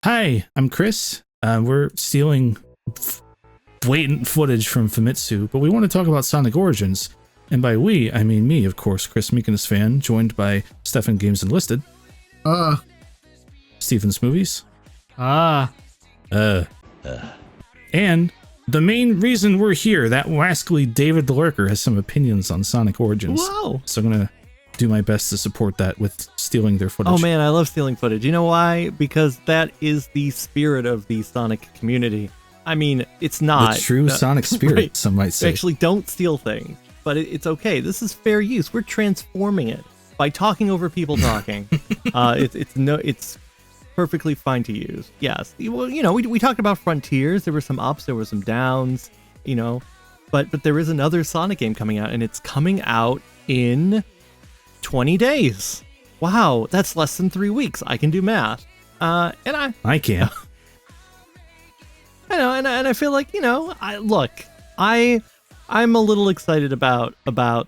Hi, I'm Chris. We're stealing blatant footage from Famitsu, but we want to talk about Sonic Origins. And by we, I mean me, of course, Chris Meekins fan, joined by Stefan Games Enlisted. Steven's Movies. And the main reason we're here, that rascally David the Lurker has some opinions on Sonic Origins. Whoa! So I'm gonna do my best to support that with stealing their footage. Oh man, I love stealing footage. You know why? Because that is the spirit of the Sonic community. I mean, it's not the true Sonic spirit, right. some might say. Actually, don't steal things, but it's okay. This is fair use. We're transforming it by talking over people talking. It's perfectly fine to use. Yes. Well, you know, we talked about Frontiers. There were some ups, there were some downs, you know, but there is another Sonic game coming out, and it's coming out in 20 days. Wow, that's less than 3 weeks. I can do math. And I can't. I know, and I feel like, you know, I'm a little excited about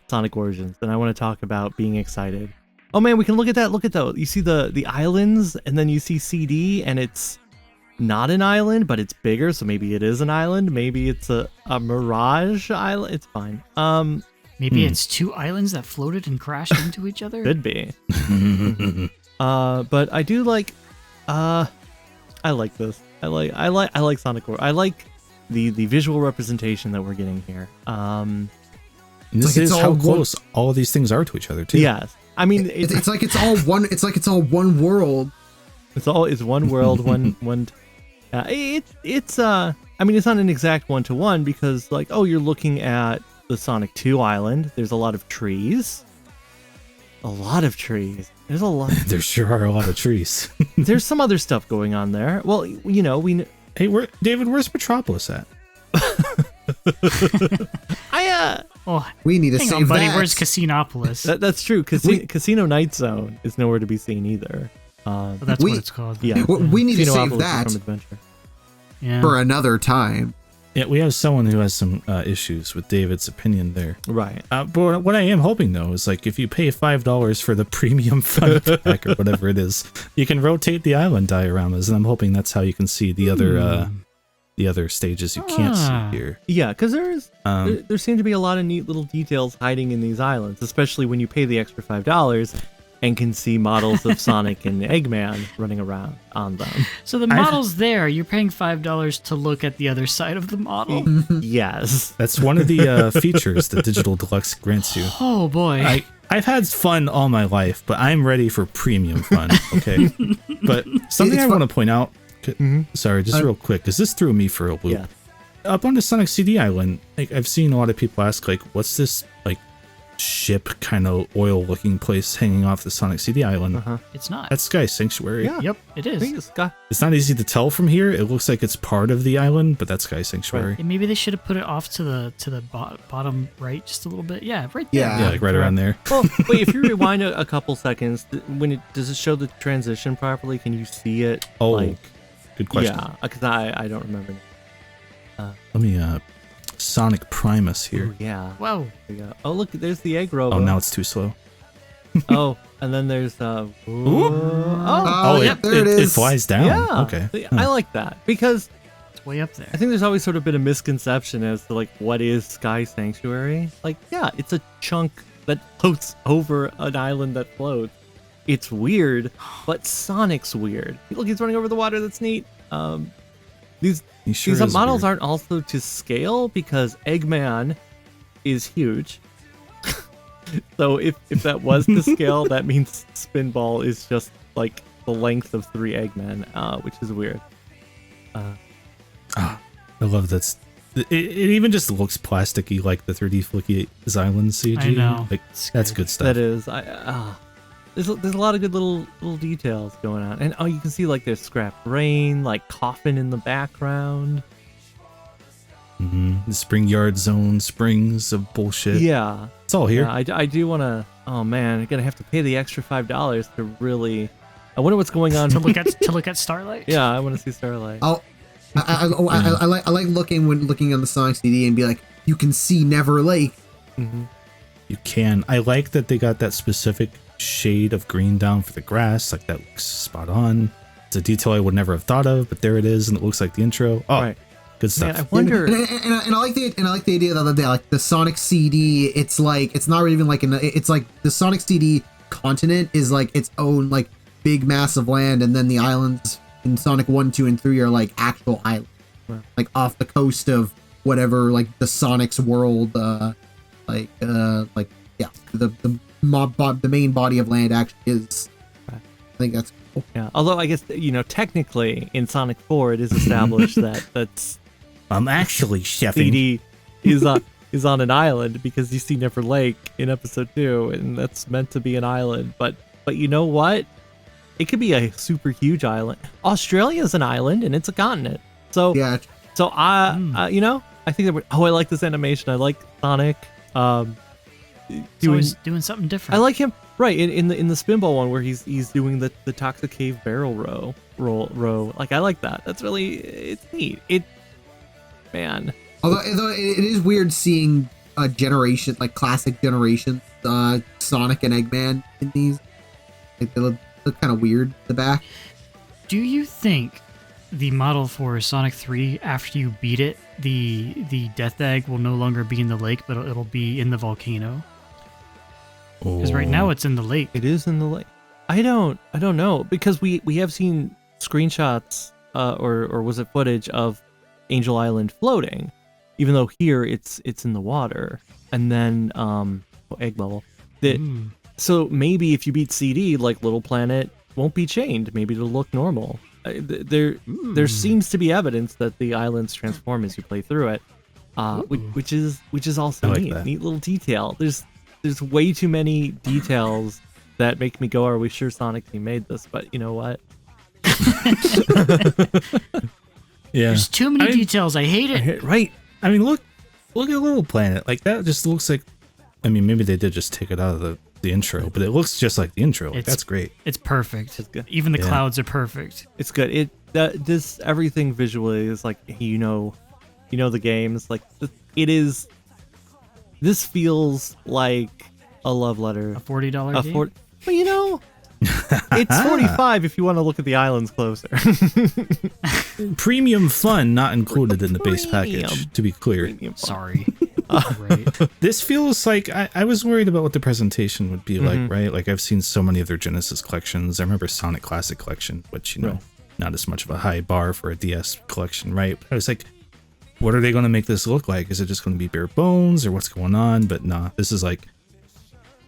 Sonic Origins, and I want to talk about being excited. Oh man, we can look at that. Look at that. You see the islands, and then you see CD, and it's not an island, but it's bigger, so maybe it is an island. Maybe it's a Mirage Island. It's fine. Maybe it's two islands that floated and crashed into each other. Could be. But I do like. I like this. I like Sonic Origins. I like the visual representation that we're getting here. And this is how close all of these things are to each other too. Yes. I mean, it's like it's all one. It's like it's all one world. It's one world, one. It's I mean, it's not an exact 1-to-1 because, like, oh, you're looking at the Sonic 2 island. There's a lot of trees. There's a lot. There sure are a lot of trees. There's some other stuff going on there. Well, you know, Hey, David, where's Metropolis at? We need to hang save on, buddy. that. Where's Casinopolis? That's true. Casino Night Zone is nowhere to be seen either. Well, that's what it's called. Yeah, we need to save Casinopolis that from Adventure. Yeah. for another time. Yeah, we have someone who has some issues with David's opinion there. Right. But what I am hoping, though, is like if you pay $5 for the premium fun pack or whatever it is, you can rotate the island dioramas, and I'm hoping that's how you can see the other stages you can't see here. Yeah, because there seem to be a lot of neat little details hiding in these islands, especially when you pay the extra $5 and can see models of Sonic and Eggman running around on them. So the model's there. You're paying $5 to look at the other side of the model. Yes. That's one of the features that Digital Deluxe grants you. Oh boy. I've had fun all my life, but I'm ready for premium fun, okay? But something I want to point out, sorry, just real quick, because this threw me for a loop. Yeah. Up on the Sonic CD Island, like, I've seen a lot of people ask, like, what's this, like, ship kind of oil looking place hanging off the Sonic CD Island? It's not. That's Sky Sanctuary. Yeah. Yep, it I think is. It's not easy to tell from here. It looks like it's part of the island, but that's Sky Sanctuary. And maybe they should have put it off to the bottom right just a little bit. Yeah, right there. Yeah. Yeah, like right around there. Well, wait, if you rewind a couple seconds, does it show the transition properly? Can you see it? Oh, like, good question. yeah, because I don't remember. Let me Sonic Primus here. Oh, yeah. Whoa. There you go. Oh, look, there's the egg robot. Oh, now it's too slow. Oh, and then there's Oh, it there it is. It flies down. yeah. Okay. See, I like that because It's way up there. I think there's always sort of been a misconception as to, like, what is Sky Sanctuary? Like, yeah, it's a chunk that floats over an island that floats. It's weird, but Sonic's weird. Look, he's running over the water. That's neat. These models aren't also to scale because Eggman is huge. So if that was to scale, that means Spinball is just like the length of 3 Eggmen, which is weird. I love that. It even just looks plasticky, like the 3D Flicky Island CG. I know. Like, It's that's good. good stuff. That is, there's a lot of good little details going on, and you can see, like, there's scrap brain, like coffin in the background. The Spring Yard Zone springs of bullshit. Yeah, It's all here. yeah. I do want to. Oh man, I'm gonna have to pay the extra $5 to really. I wonder what's going on. to look at Starlight. Yeah, I want to see Starlight. I like looking on the Sonic CD and be like, you can see Never Lake. You can. I like that they got that specific shade of green down for the grass. Like, that looks spot on. It's a detail I would never have thought of, but there it is, and it looks like the intro. Oh, Right. good Man, stuff. I wonder. And I like the idea that like the Sonic CD. It's like it's not even like it's like the Sonic CD continent is like its own like big massive land, and then the islands in Sonic 1, 2, and 3 are like actual islands, like off the coast of whatever like the Sonic's world. Like yeah, the main body of land actually is. I think that's cool. Yeah. Although I guess technically in Sonic 4 it is established that's I'm actually chefing. CD is on an island because you see Never Lake in episode 2, and that's meant to be an island. But you know what? It could be a super huge island. Australia is an island and it's a continent. So Yeah, so I think that I like this animation. I like Sonic. He's always doing something different. I like him right in the Spinball one where he's doing the Toxic Cave barrel row. Like I like that. That's really it's neat. Man. although it is weird seeing a generation like classic generation Sonic and Eggman in these. Like, they look kind of weird in the back. Do you think the model for Sonic 3, after you beat it, the Death Egg will no longer be in the lake, but it'll be in the volcano? Because right now it's in the lake. It is in the lake. I don't know because we have seen screenshots or was it footage of Angel Island floating, even though here it's in the water. And then egg bubble. So maybe if you beat CD, like Little Planet won't be chained. Maybe it'll look normal. There seems to be evidence that the islands transform as you play through it, which is also I like neat. that. Neat little detail. There's way too many details that make me go, are we sure Sonic Team made this? But you know what? Yeah. There's too many details. I hate it. Right. I mean, look at Little Planet. Like that just looks like. I mean, maybe they did just take it out of the intro, but it looks just like the intro. Like, that's great. It's perfect. It's good. Even the Yeah. clouds are perfect. It's good. This everything visually is like the games like it is. This feels like a love letter. A $40 game. Well, it's 45 if you want to look at the islands closer. Premium fun not included in the base Premium. package, to be clear. Sorry. Right. This feels like I was worried about what the presentation would be like, right? Like I've seen so many of their Genesis collections. I remember Sonic Classic Collection, which, Right. not as much of a high bar for a DS collection, right? But I was like, what are they going to make this look like? Is it just going to be bare bones or what's going on? But nah, this is like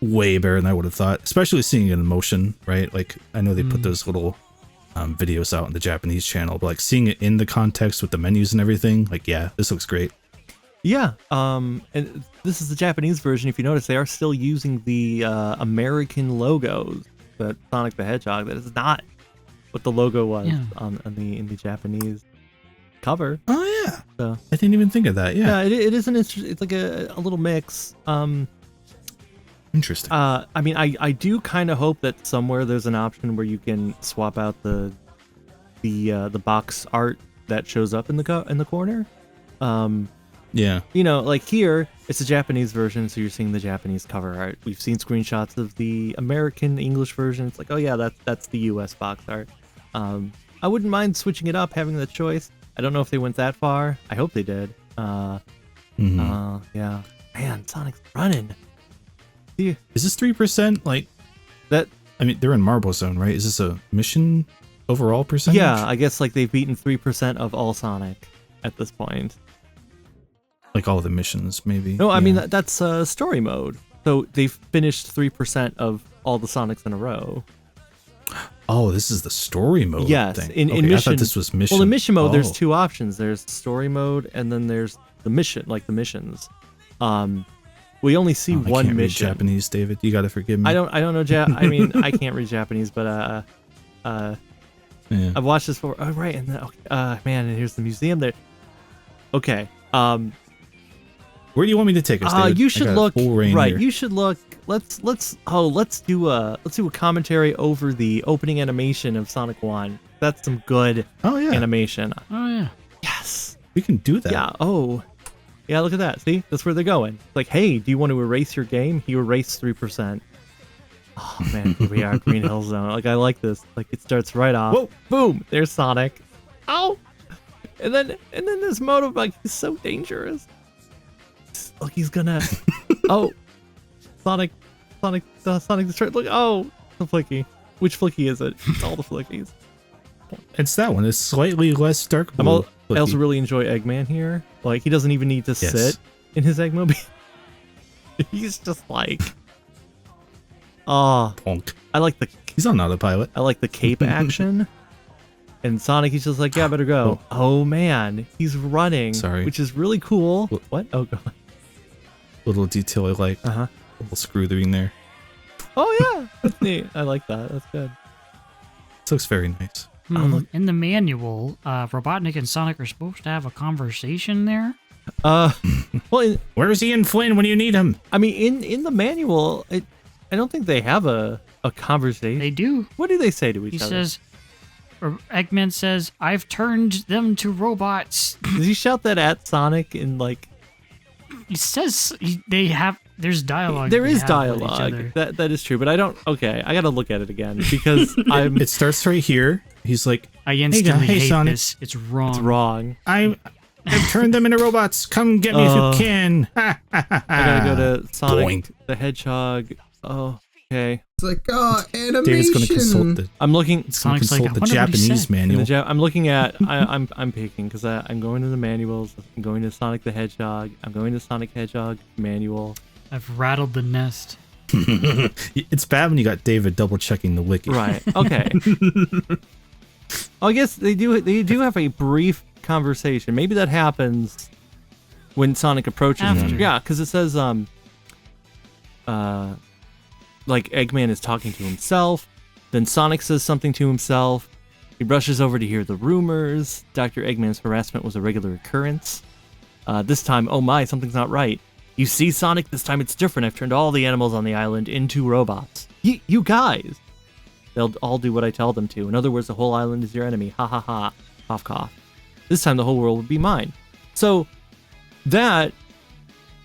way better than I would have thought, especially seeing it in motion, right? Like I know they put those little videos out on the Japanese channel, but like seeing it in the context with the menus and everything, like, yeah, this looks great. Yeah, and this is the Japanese version. If you notice, they are still using the American logos, the Sonic the Hedgehog. That is not what the logo was in the Japanese cover. Oh yeah, So I didn't even think of that. Yeah, yeah, it is an interesting. It's like a little mix. interesting. I mean, I do kind of hope that somewhere there's an option where you can swap out the box art that shows up in the corner. Yeah. Like here, it's a Japanese version, so you're seeing the Japanese cover art. We've seen screenshots of the American English version. It's like, oh yeah, that's the US box art. I wouldn't mind switching it up, having the choice. I don't know if they went that far. I hope they did. Yeah. Man, Sonic's running. Yeah. Is this 3% like That I mean, they're in Marble Zone, right? Is this a mission overall percentage? Yeah, I guess like they've beaten 3% of all Sonic at this point. Like all of the missions, maybe. No, I Yeah. mean that's story mode. So they've finished 3% of all the Sonics in a row. Oh, this is the story mode. Yes, thing. in Okay, mission. I thought this was mission. Well, in mission mode, there's Oh. two options. There's story mode, and then there's the mission, like the missions. We only see I one can't read mission. Japanese, David. You got to forgive me. I don't know I mean, I can't read Japanese, but Yeah. I've watched this before. Oh, right, and then, man, and here's the museum there. Okay. Where do you want me to take us, David? You I should got look full reign right. here. You should look. Let's do a commentary over the opening animation of Sonic 1. That's some good Oh yeah, animation. Oh yeah. Yes. we can do that. Yeah. Oh. Yeah. Look at that. See, that's where they're going. Like, hey, do you want to erase your game? You erase 3%. Oh man, here we are, Green Hill Zone. Like I like this. Like it starts right off. Whoa. Boom! There's Sonic. Ow! And then this motorbike is so dangerous. Look, he's gonna. Oh, Sonic destroy. Look, oh, the Flicky. Which Flicky is it? It's all the Flickies. It's that one. It's slightly less dark blue. I also really enjoy Eggman here. Like he doesn't even need to sit in his Eggmobile. He's just like, Bonk. I like the He's on autopilot. cape action. And Sonic, he's just like, yeah, I better go. Oh man, he's running. Sorry. Which is really cool. What? Oh god. Little detail I like. Uh-huh. Little screw in there. Oh yeah, that's neat. I like that. That's good. This looks very nice. look. In the manual, Robotnik and Sonic are supposed to have a conversation there. Well, Where's Ian Flynn when you need him? I mean, in the manual, I don't think they have a conversation. They do. What do they say to each He other? says, or Eggman says, "I've turned them to robots." Does he shout that at Sonic in like? He says they have. There's dialogue. There they is have with each dialogue. other. That is true, but I don't. Okay, I gotta look at it again because I'm. It starts right here. He's like, I instantly hey, hate Sonic. this. It's wrong. It's wrong. I've turned them into robots. Come get me if you can. I gotta go to Sonic Boing. the Hedgehog. Oh, okay. It's like, oh, animation. David's going to consult the, I'm looking. Sonic's like, consult I the wonder what he Japanese said. manual. I'm looking at. I'm picking because I'm going to the manuals. I'm going to Sonic the Hedgehog. I'm going to Sonic Hedgehog manual. I've rattled the nest. It's bad when you got David double checking the wiki. Right. Okay. I guess they do have a brief conversation. Maybe that happens when Sonic approaches After. him. Yeah, because it says like Eggman is talking to himself. Then Sonic says something to himself. He rushes over to hear the rumors. Dr. Eggman's harassment was a regular occurrence. This time, oh my, something's not right. You see, Sonic, this time it's different. I've turned all the animals on the island into robots. You guys! They'll all do what I tell them to. In other words, the whole island is your enemy. Ha ha ha. Cough cough. This time the whole world would be mine. So, that,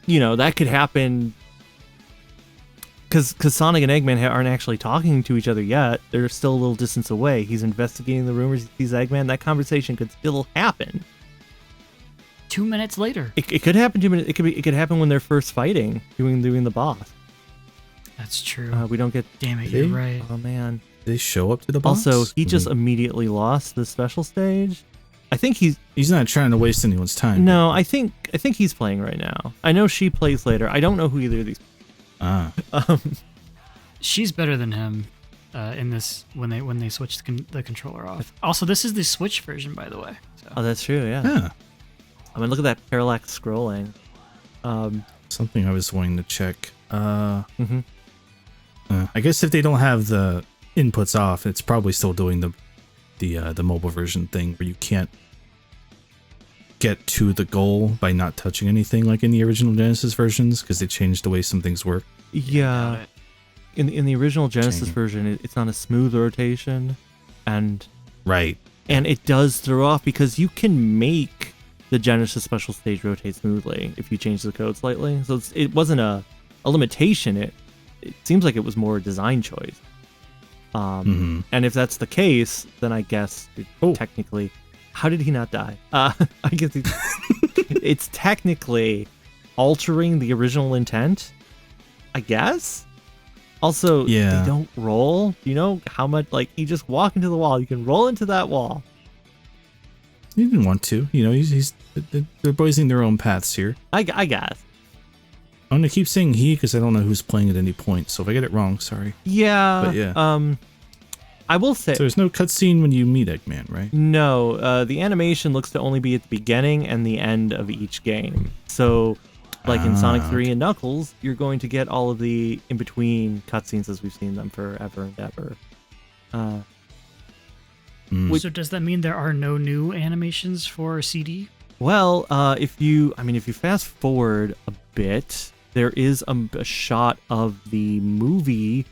that could happen because Sonic and Eggman aren't actually talking to each other yet. They're still a little distance away. He's investigating the rumors. He sees Eggman. That conversation could still happen. 2 minutes later. It could happen 2 minutes. It could happen when they're first fighting, doing the boss. That's true. We don't get. Damn it, They- you're right. Oh man. They show up to the boss. Also, he just Mhm. immediately lost the special stage. I think He's not trying to waste anyone's time. no. I think he's playing right now. I know she plays later. I don't know who either of these. Ah. She's better than him in this when they switch the controller off. Also, this is the Switch version, by the way. So. Oh, that's true. Yeah. Yeah. I mean, look at that parallax scrolling. Something I was wanting to check. Mhm. I guess if they don't have the inputs off, it's probably still doing the mobile version thing where you can't get to the goal by not touching anything like in the original Genesis versions because they changed the way some things work. Yeah. In the original Genesis Changing. version, it's on a smooth rotation, and Right. it does throw off because you can make the Genesis special stage rotate smoothly if you change the code slightly. So it wasn't a limitation. It seems like it was more a design choice. Mhm. And if that's the case, then I guess Oh. technically, how did he not die? I guess it's technically altering the original intent. I guess. Also, Yeah. they don't roll. Do you know how much? Like, you just walk into the wall. You can roll into that wall. He didn't want to. They're blazing their own paths here. I guess. I'm gonna keep saying he because I don't know who's playing at any point. So if I get it wrong, sorry. Yeah. But yeah. I will say. So there's no cutscene when you meet Eggman, right? No, the animation looks to only be at the beginning and the end of each game. So, like in Sonic 3 and Knuckles, you're going to get all of the in-between cutscenes as we've seen them forever and ever. So does that mean there are no new animations for CD? Well, if you fast forward a bit, there is a shot of the movie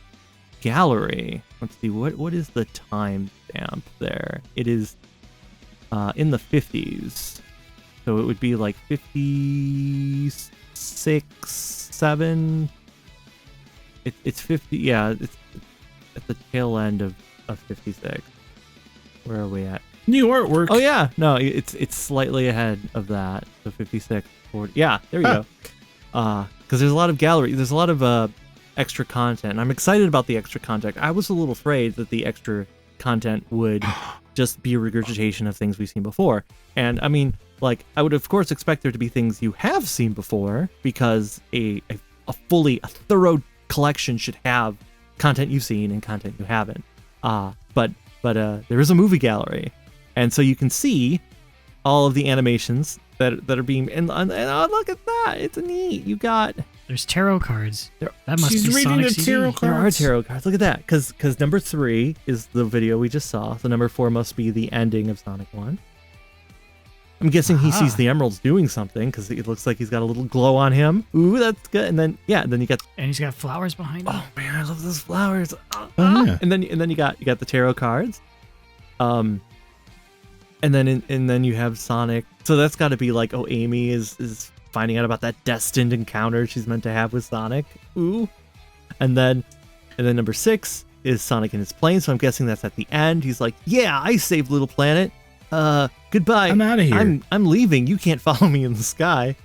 gallery. Let's see, what is the time stamp there? It is in the 50s. So it would be like 56, 7. It's 50, yeah, at the tail end of 56. Where are we at? New artwork. Oh yeah, no, it's slightly ahead of that. So 56, 40. Yeah, there you go. Because there's a lot of gallery. There's a lot of extra content. And I'm excited about the extra content. I was a little afraid that the extra content would just be a regurgitation of things we've seen before. And I mean, like, I would of course expect there to be things you have seen before, because a thorough collection should have content you've seen and content you haven't. But there is a movie gallery, and so you can see all of the animations that are being and oh, look at that, it's neat. You got There's tarot cards. That must She's be reading Sonic the CD. tarot there are cards. tarot cards. Look at that, because number 3 is the video we just saw, so number 4 must be the ending of Sonic 1. I'm guessing he sees the emeralds doing something, because it looks like he's got a little glow on him. Ooh, that's good. And then then you got, And he's got flowers behind him. oh man, I love those flowers. Oh, yeah. And then you got the tarot cards. And then you have Sonic. So that's got to be like, oh, Amy is finding out about that destined encounter she's meant to have with Sonic. Ooh. And then number 6 is Sonic in his plane. So I'm guessing that's at the end. He's like, yeah, I saved Little Planet. Goodbye. I'm outta here. I'm leaving. You can't follow me in the sky.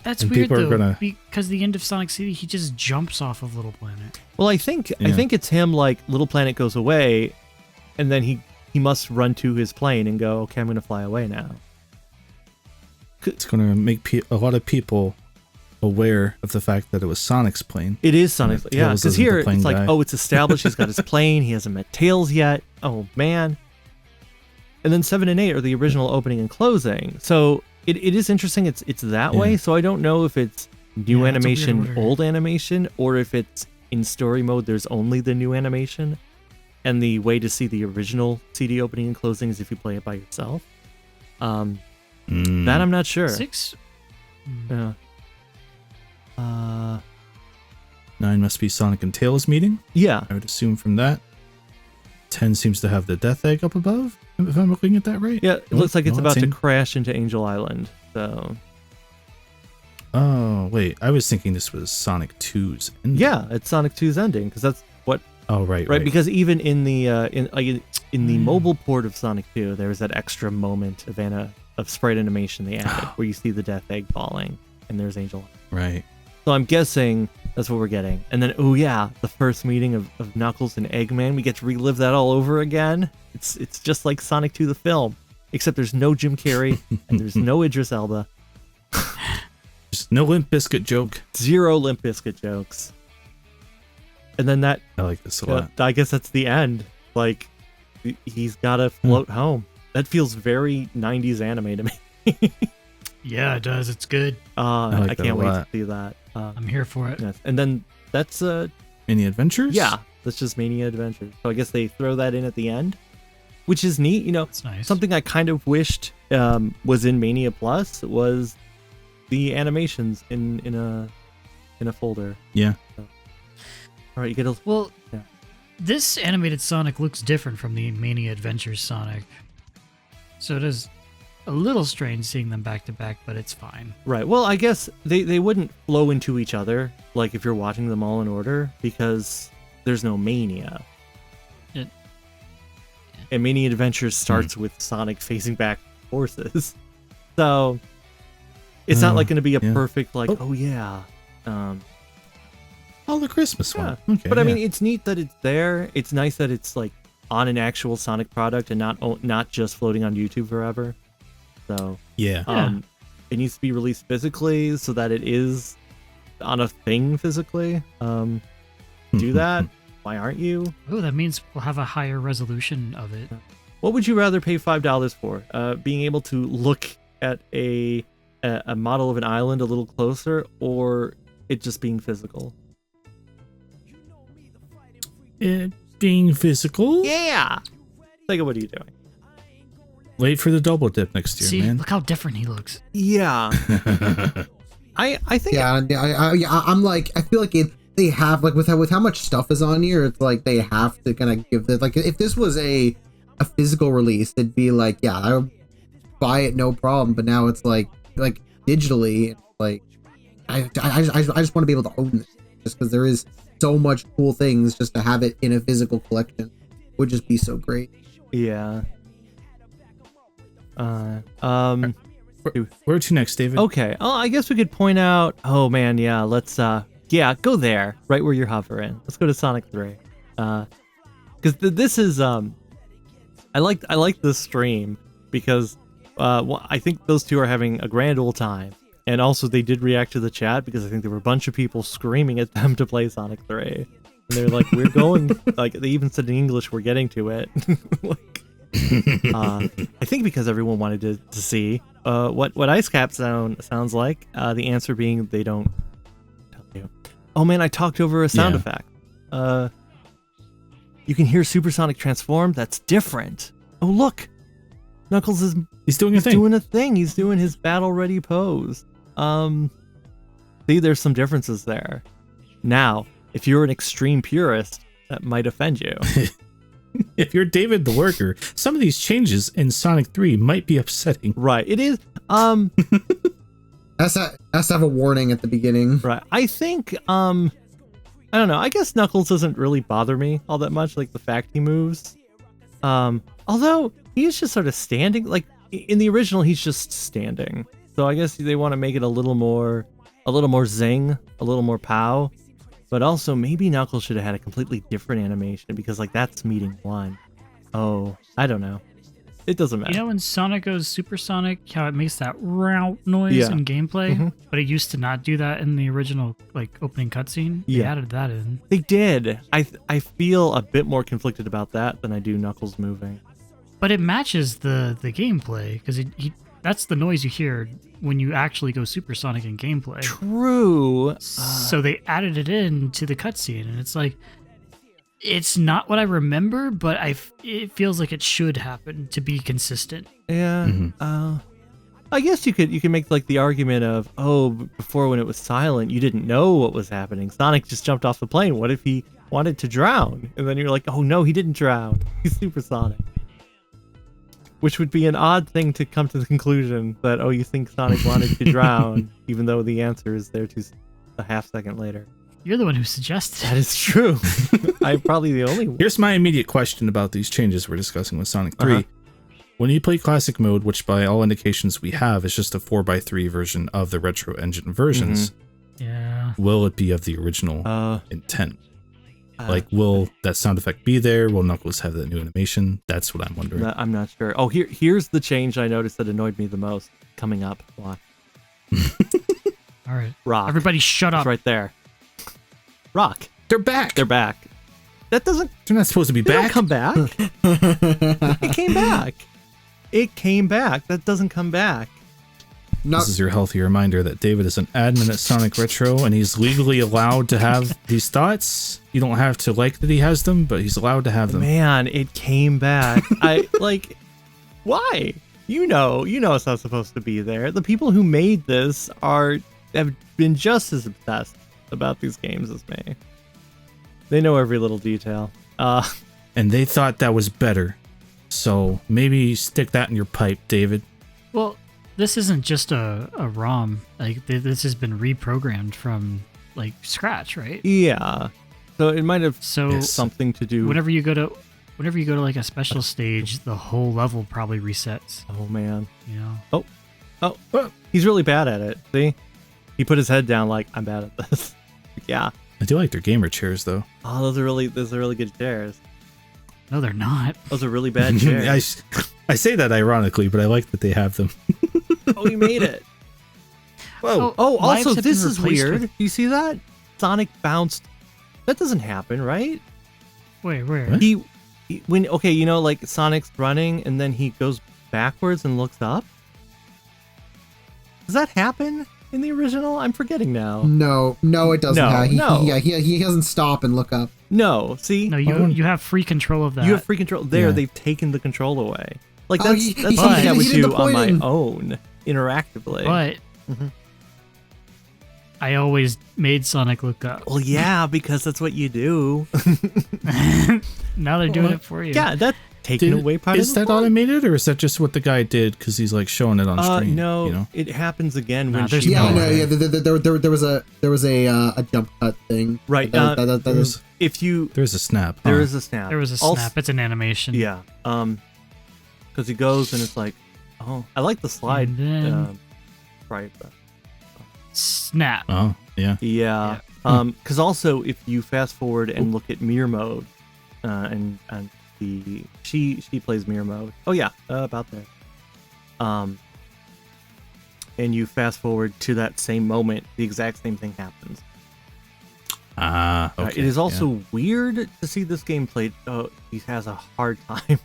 That's And weird people are though, gonna- because the end of Sonic CD, he just jumps off of Little Planet. Well, I think Yeah. it's him, like, Little Planet goes away, and then he must run to his plane and go, okay, I'm going to fly away now. It's going to make a lot of people aware of the fact that it was Sonic's plane. It is Sonic. Yeah, Yeah, Tails because isn't the here plane it's like, guy. oh, it's established. He's got his plane. He hasn't met Tails yet. Oh, man. And then 7 and 8 are the original opening and closing. So it is interesting. It's that Yeah. way. So I don't know if it's new Yeah, it's a weird animation, order. old animation, or if it's in story mode, there's only the new animation. And the way to see the original CD opening and closing is if you play it by yourself. That I'm not sure. 6? Yeah. 9 must be Sonic and Tails meeting, Yeah. I would assume from that. 10 seems to have the Death Egg up above, if I'm looking at that right. Yeah. It looks like it's No, about to in- crash into Angel Island. So Oh, wait. I was thinking this was Sonic 2's ending. yeah, it's Sonic 2's ending, because that's what. Oh, right. Right, because even in the in the mobile port of Sonic 2, there was that extra moment of sprite animation they added, where you see the Death Egg falling, and there's Angel. Right. So I'm guessing that's what we're getting. And then, oh yeah, the first meeting of Knuckles and Eggman, we get to relive that all over again. It's just like Sonic 2 the film, except there's no Jim Carrey and there's no Idris Elba, Just no Limp Bizkit joke. 0 Limp Bizkit jokes. And then that, I like this a lot. I guess that's the end. Like, he's got to float home. That feels very 90s anime to me. Yeah, it does. It's good. I like that can't a wait to lot. see that. I'm here for it. Yes. And then that's Any adventures? yeah, that's just Mania Adventures. So I guess they throw that in at the end, which is neat. You know, It's nice. something I kind of wished was in Mania Plus was the animations in a folder. Yeah. All right, you get a Well, Yeah. this animated Sonic looks different from the Mania Adventures Sonic. So it is a little strange seeing them back to back, but it's fine. right. Well, I guess they wouldn't flow into each other like if you're watching them all in order, because there's no Mania. It- And Mania Adventures starts with Sonic facing back forces. So it's not like going to be a yeah. perfect like, Oh. oh yeah. Oh, the Christmas Yeah. one. Okay. But I yeah. mean, it's neat that it's there. It's nice that it's like on an actual Sonic product and not just floating on YouTube forever. So yeah. it needs to be released physically so that it is on a thing physically. Do that. Why aren't you? Oh, that means we'll have a higher resolution of it. What would you rather pay $5 for? Being able to look at a model of an island a little closer, or it just being physical? It being physical. Yeah. Like, what are you doing? Wait for the double dip next year, See, man. look how different he looks. Yeah. I think Yeah, I'm like, I feel like they have like with how much stuff is on here, it's like they have to kind of give the like if this was a physical release, it'd be like, yeah, I would buy it no problem. But now it's like digitally, like I just want to be able to own this just because so much cool things just to have it in a physical collection would just be so great. Yeah. Where to next, David? Okay. Oh, I guess we could point out. Oh man, yeah. Let's go there, right where you're hovering. Let's go to Sonic 3. Because this is I like this stream because I think those two are having a grand old time, and also they did react to the chat because I think there were a bunch of people screaming at them to play Sonic 3, and they're like, "We're going." Like they even said in English, "We're getting to it." Like, I think because everyone wanted to see what Ice Cap sounds like. The answer being they don't tell you. Oh man, I talked over a sound effect. You can hear Supersonic transform. That's different. Oh look, Knuckles is He's doing a thing. He's doing his battle ready pose. See, there's some differences there. Now, if you're an extreme purist, that might offend you. If you're David the Worker, some of these changes in Sonic 3 might be upsetting. Right. It is. Has to have a warning at the beginning. Right. I think. I don't know. I guess Knuckles doesn't really bother me all that much. Like the fact he moves. Although he's just sort of standing. Like in the original, he's just standing. So I guess they want to make it a little more zing, a little more pow. But also, maybe Knuckles should have had a completely different animation because, like, that's meeting one. Oh, I don't know. It doesn't matter. You know when Sonic goes supersonic, how it makes that route noise in gameplay? But it used to not do that in the original, like, opening cutscene? They added that in. They did. I feel a bit more conflicted about that than I do Knuckles moving. But it matches the gameplay, because that's the noise you hear when you actually go supersonic in gameplay. True. So they added it in to the cutscene, and it's like, it's not what I remember, but it feels like it should happen to be consistent. Yeah. I guess you could make like the argument of, oh, before when it was silent, you didn't know what was happening. Sonic just jumped off the plane. What if he wanted to drown? And then you're like, oh no, he didn't drown. He's supersonic. Which would be an odd thing to come to the conclusion that, oh, you think Sonic wanted to drown, even though the answer is there a half second later. You're the one who suggested it. That is true. I'm probably the only one. Here's my immediate question about these changes we're discussing with Sonic 3. When you play Classic Mode, which by all indications we have is just a 4x3 version of the Retro Engine versions, Yeah. will it be of the original intent? Like, will that sound effect be there? Will Knuckles have that new animation? That's what I'm wondering. I'm not sure. Oh, here's the change I noticed that annoyed me the most. Coming up. Watch. All right. Rock. Everybody shut up. It's right there. Rock. They're back! They're back. That doesn't... They're not supposed to be They back. don't come back. It came back. It came back. That doesn't come back. This is your healthy reminder that David is an admin at Sonic Retro, and he's legally allowed to have these thoughts. You don't have to like that he has them, but he's allowed to have them. Man, it came back. Why? You know it's not supposed to be there. The people who made this have been just as obsessed about these games as me. They know every little detail. And they thought that was better. So maybe stick that in your pipe, David. Well, this isn't just a ROM. Like, this has been reprogrammed from, like, scratch, right? Yeah. So it might have something to do. Whenever you go to like a special stage, the whole level probably resets. Oh man. You know. Oh. He's really bad at it. See? He put his head down like, I'm bad at this. Yeah. I do like their gamer chairs, though. Oh, those are really good chairs. No, they're not. Those are really bad chairs. I say that ironically, but I like that they have them. Oh, he made it. Whoa. Oh, lives also, have this been is replaced weird. with- You see that? Sonic bounced. That doesn't happen, right? Wait, where? What? He like Sonic's running and then he goes backwards and looks up. Does that happen in the original? I'm forgetting now. No, it doesn't. No. He doesn't stop and look up. No, see? No, you have free control of that. You have free control. There, Yeah. They've taken the control away. Like, Oh, that's he- something he I would did the do on my point. own, interactively. But I always made Sonic look up. Well, yeah, because that's what you do. Now they're doing it for you. Yeah, taken away part Is of the that fun. automated, or is that just what the guy did because he's like showing it on screen? No, you know? it happens again Nah, when there's she. Yeah, no no, way. yeah. There was a jump cut thing. Right, That was If you There's a snap. there huh? is a snap. There was a Also- snap. It's an animation. Yeah. Because he goes and it's like, oh, I like the slide. And then- Right. But Snap. Oh, yeah. yeah. Because also if you fast forward and look at mirror mode, and she plays mirror mode. Oh yeah, about there. And you fast forward to that same moment, the exact same thing happens. Ah, okay. It is also yeah. weird to see this game played. Oh, he has a hard time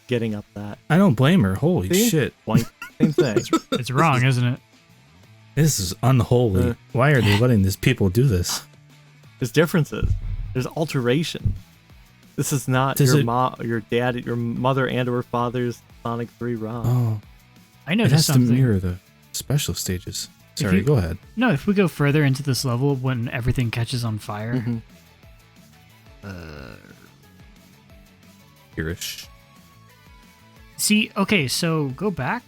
getting up that. I don't blame her. Holy See? shit. Boink. Same thing. It's wrong, isn't it? This is unholy. Why are they letting these people do this? There's differences. There's alteration. This is not Does your it- mom, your dad, your mother, and or father's Sonic 3 ROM. Oh, I it noticed has to something. mirror the special stages. Sorry, you- go ahead. No, if we go further into this level when everything catches on fire, Mhm. Here-ish. see, okay, so go back.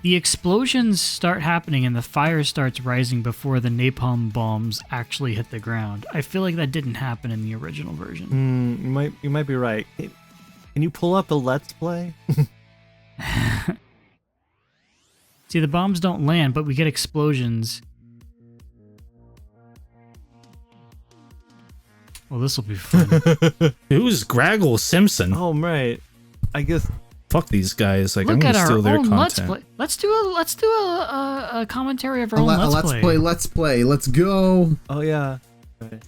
The explosions start happening and the fire starts rising before the napalm bombs actually hit the ground. I feel like that didn't happen in the original version. You might be right. Can you pull up the Let's Play? See, the bombs don't land, but we get explosions. Well, this will be fun. Who's Graggle Simpson? Oh, right. I guess. Fuck these guys. Like, I'm Look gonna at our steal their own Let's content. Play. Let's do a commentary of our own Let's Play. Let's play. Let's go. Oh yeah. Right.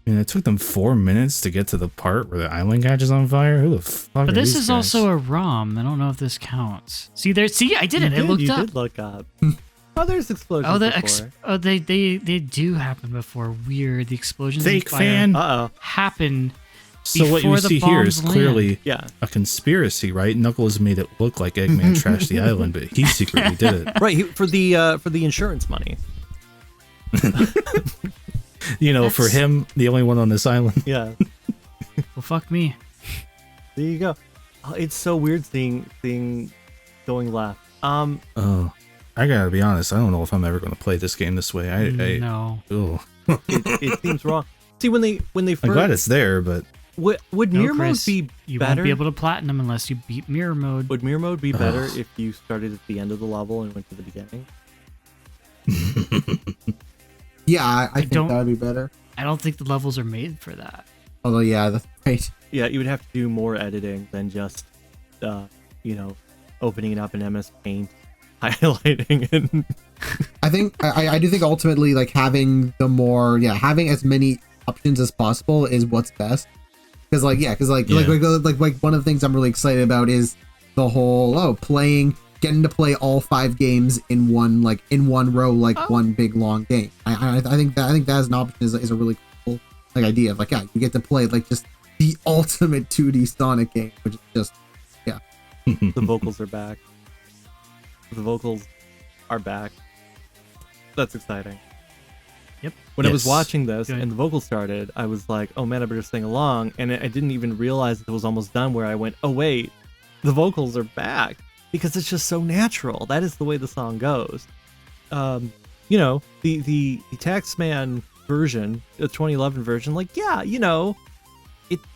And it took them 4 minutes to get to the part where the island catches on fire. Who the fuck? But are this these is guys? also a ROM. I don't know if this counts. See there. See, I did it. I You looked up. did look up. Oh, there's explosions. Oh, before. they do happen before. Weird. The explosions Fake and fire fan. Uh-oh. happen. So what you before the see here is bombs clearly land. Yeah. a conspiracy, right? Knuckles made it look like Eggman trashed the island, but he secretly did it. Right. For the insurance money. You know, for That's- him, the only one on this island. Yeah. Well, fuck me. There you go. Oh, it's so weird seeing going left. Oh, I gotta be honest. I don't know if I'm ever going to play this game this way. No. Oh, It seems wrong. See, when they I'm first glad it's there, but would No, mirror mode Chris, be You better? won't be able to platinum unless you beat mirror mode. Would mirror mode be better Ugh. if you started at the end of the level and went to the beginning? Yeah, I think don't- that would be better. I don't think the levels are made for that. Although, yeah, that's right. Yeah, you would have to do more editing than just, opening it up in MS Paint, highlighting it. I think I do think ultimately like having as many options as possible is what's best. Because like one of the things I'm really excited about is the whole getting to play all 5 games in one row, one big long game. I think that as an option is a really cool idea of you get to play just the ultimate 2D Sonic game, which is just The vocals are back. The vocals are back. That's exciting. Yep. When I was Yes. watching this Good. and the vocals started, I was like, oh man, I better sing along. And I didn't even realize that it was almost done where I went, oh wait, the vocals are back. Because it's just so natural. That is the way the song goes. The Taxman version, the 2011 version,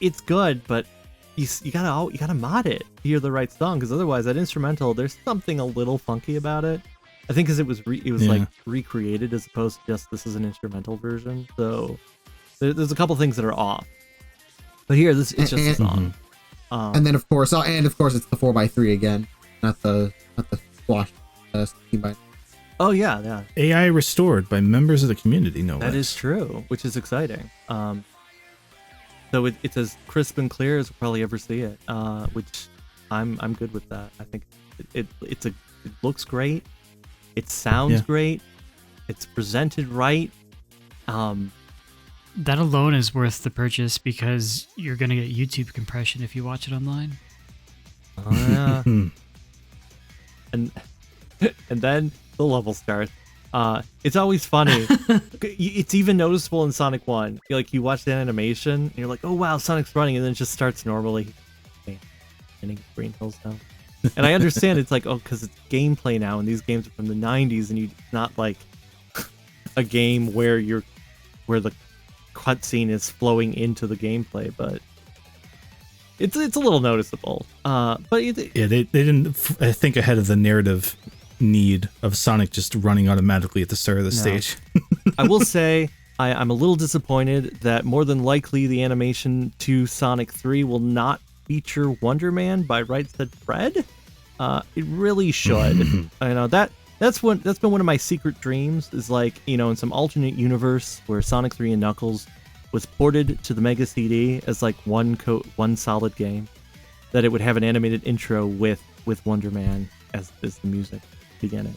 it's good, but you gotta mod it to hear the right song, because otherwise that instrumental, there's something a little funky about it. I think because it was Yeah. recreated as opposed to just this is an instrumental version. So there's a couple things that are off. But here, it's just a song. and then of course it's the 4x3 again, not the squash scheme by. Oh yeah. AI restored by members of the community. No, That less. is true, which is exciting. So it's as crisp and clear as we'll probably ever see it, which I'm good with that. I think it looks great, it sounds Yeah. great, it's presented right. That alone is worth the purchase because you're gonna get YouTube compression if you watch it online. Oh, yeah. and then the level starts. It's always funny. It's even noticeable in Sonic 1. Like, you watch the animation, and you're like, oh wow, Sonic's running, and then it just starts normally. Okay, getting Green Hills now. And I understand it's like, oh, because it's gameplay now, and these games are from the 90s, and it's not like a game where the cutscene is flowing into the gameplay, but it's a little noticeable. But they didn't think ahead of the narrative need of Sonic just running automatically at the start of the stage. I will say I'm a little disappointed that more than likely the animation to Sonic 3 will not feature Wonder Man by Right Said Fred. It really should. I know that's been one of my secret dreams, is like, you know, in some alternate universe where Sonic 3 and Knuckles was ported to the Mega CD as like one solid game, that it would have an animated intro with Wonder Man as the music beginning.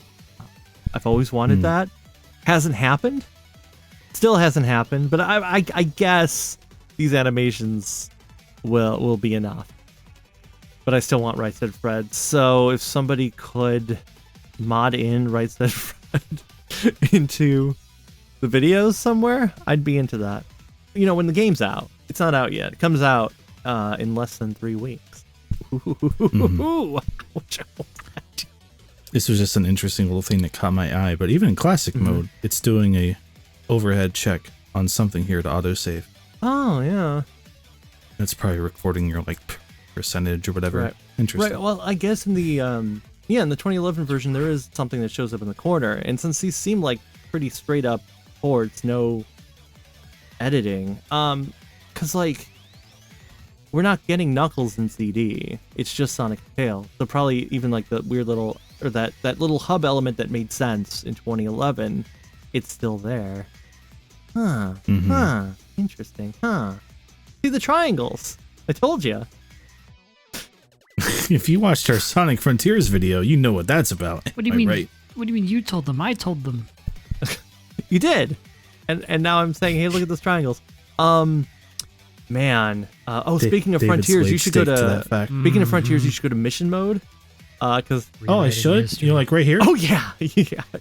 I've always wanted that. Hasn't happened. Still hasn't happened, but I guess these animations will be enough. But I still want Right Said Fred. So if somebody could mod in Right Said Fred into the videos somewhere, I'd be into that. You know, when the game's out. It's not out yet. It comes out in less than 3 weeks. This was just an interesting little thing that caught my eye, but even in classic mode, it's doing a overhead check on something here to autosave. Oh, yeah. That's probably recording your like percentage or whatever. Right. Interesting. Right. Well, I guess in the in the 2011 version there is something that shows up in the corner, and since these seem like pretty straight up ports, no editing, because like we're not getting Knuckles in CD. It's just Sonic and Tails. So probably even like the weird little, or that little hub element that made sense in 2011, it's still there. Huh. Interesting. See the triangles. I told you. Mm-hmm. If you watched our Sonic Frontiers video, you know what that's about. What do you Am I mean? Right? What do you mean you told them? I told them. You did. And now I'm saying, hey, look at those triangles. Man. Speaking of David's Frontiers, laid you should go stake to that fact. Speaking of Frontiers, you should go to mission mode. Cause Oh, I should? You know, like right here? oh yeah.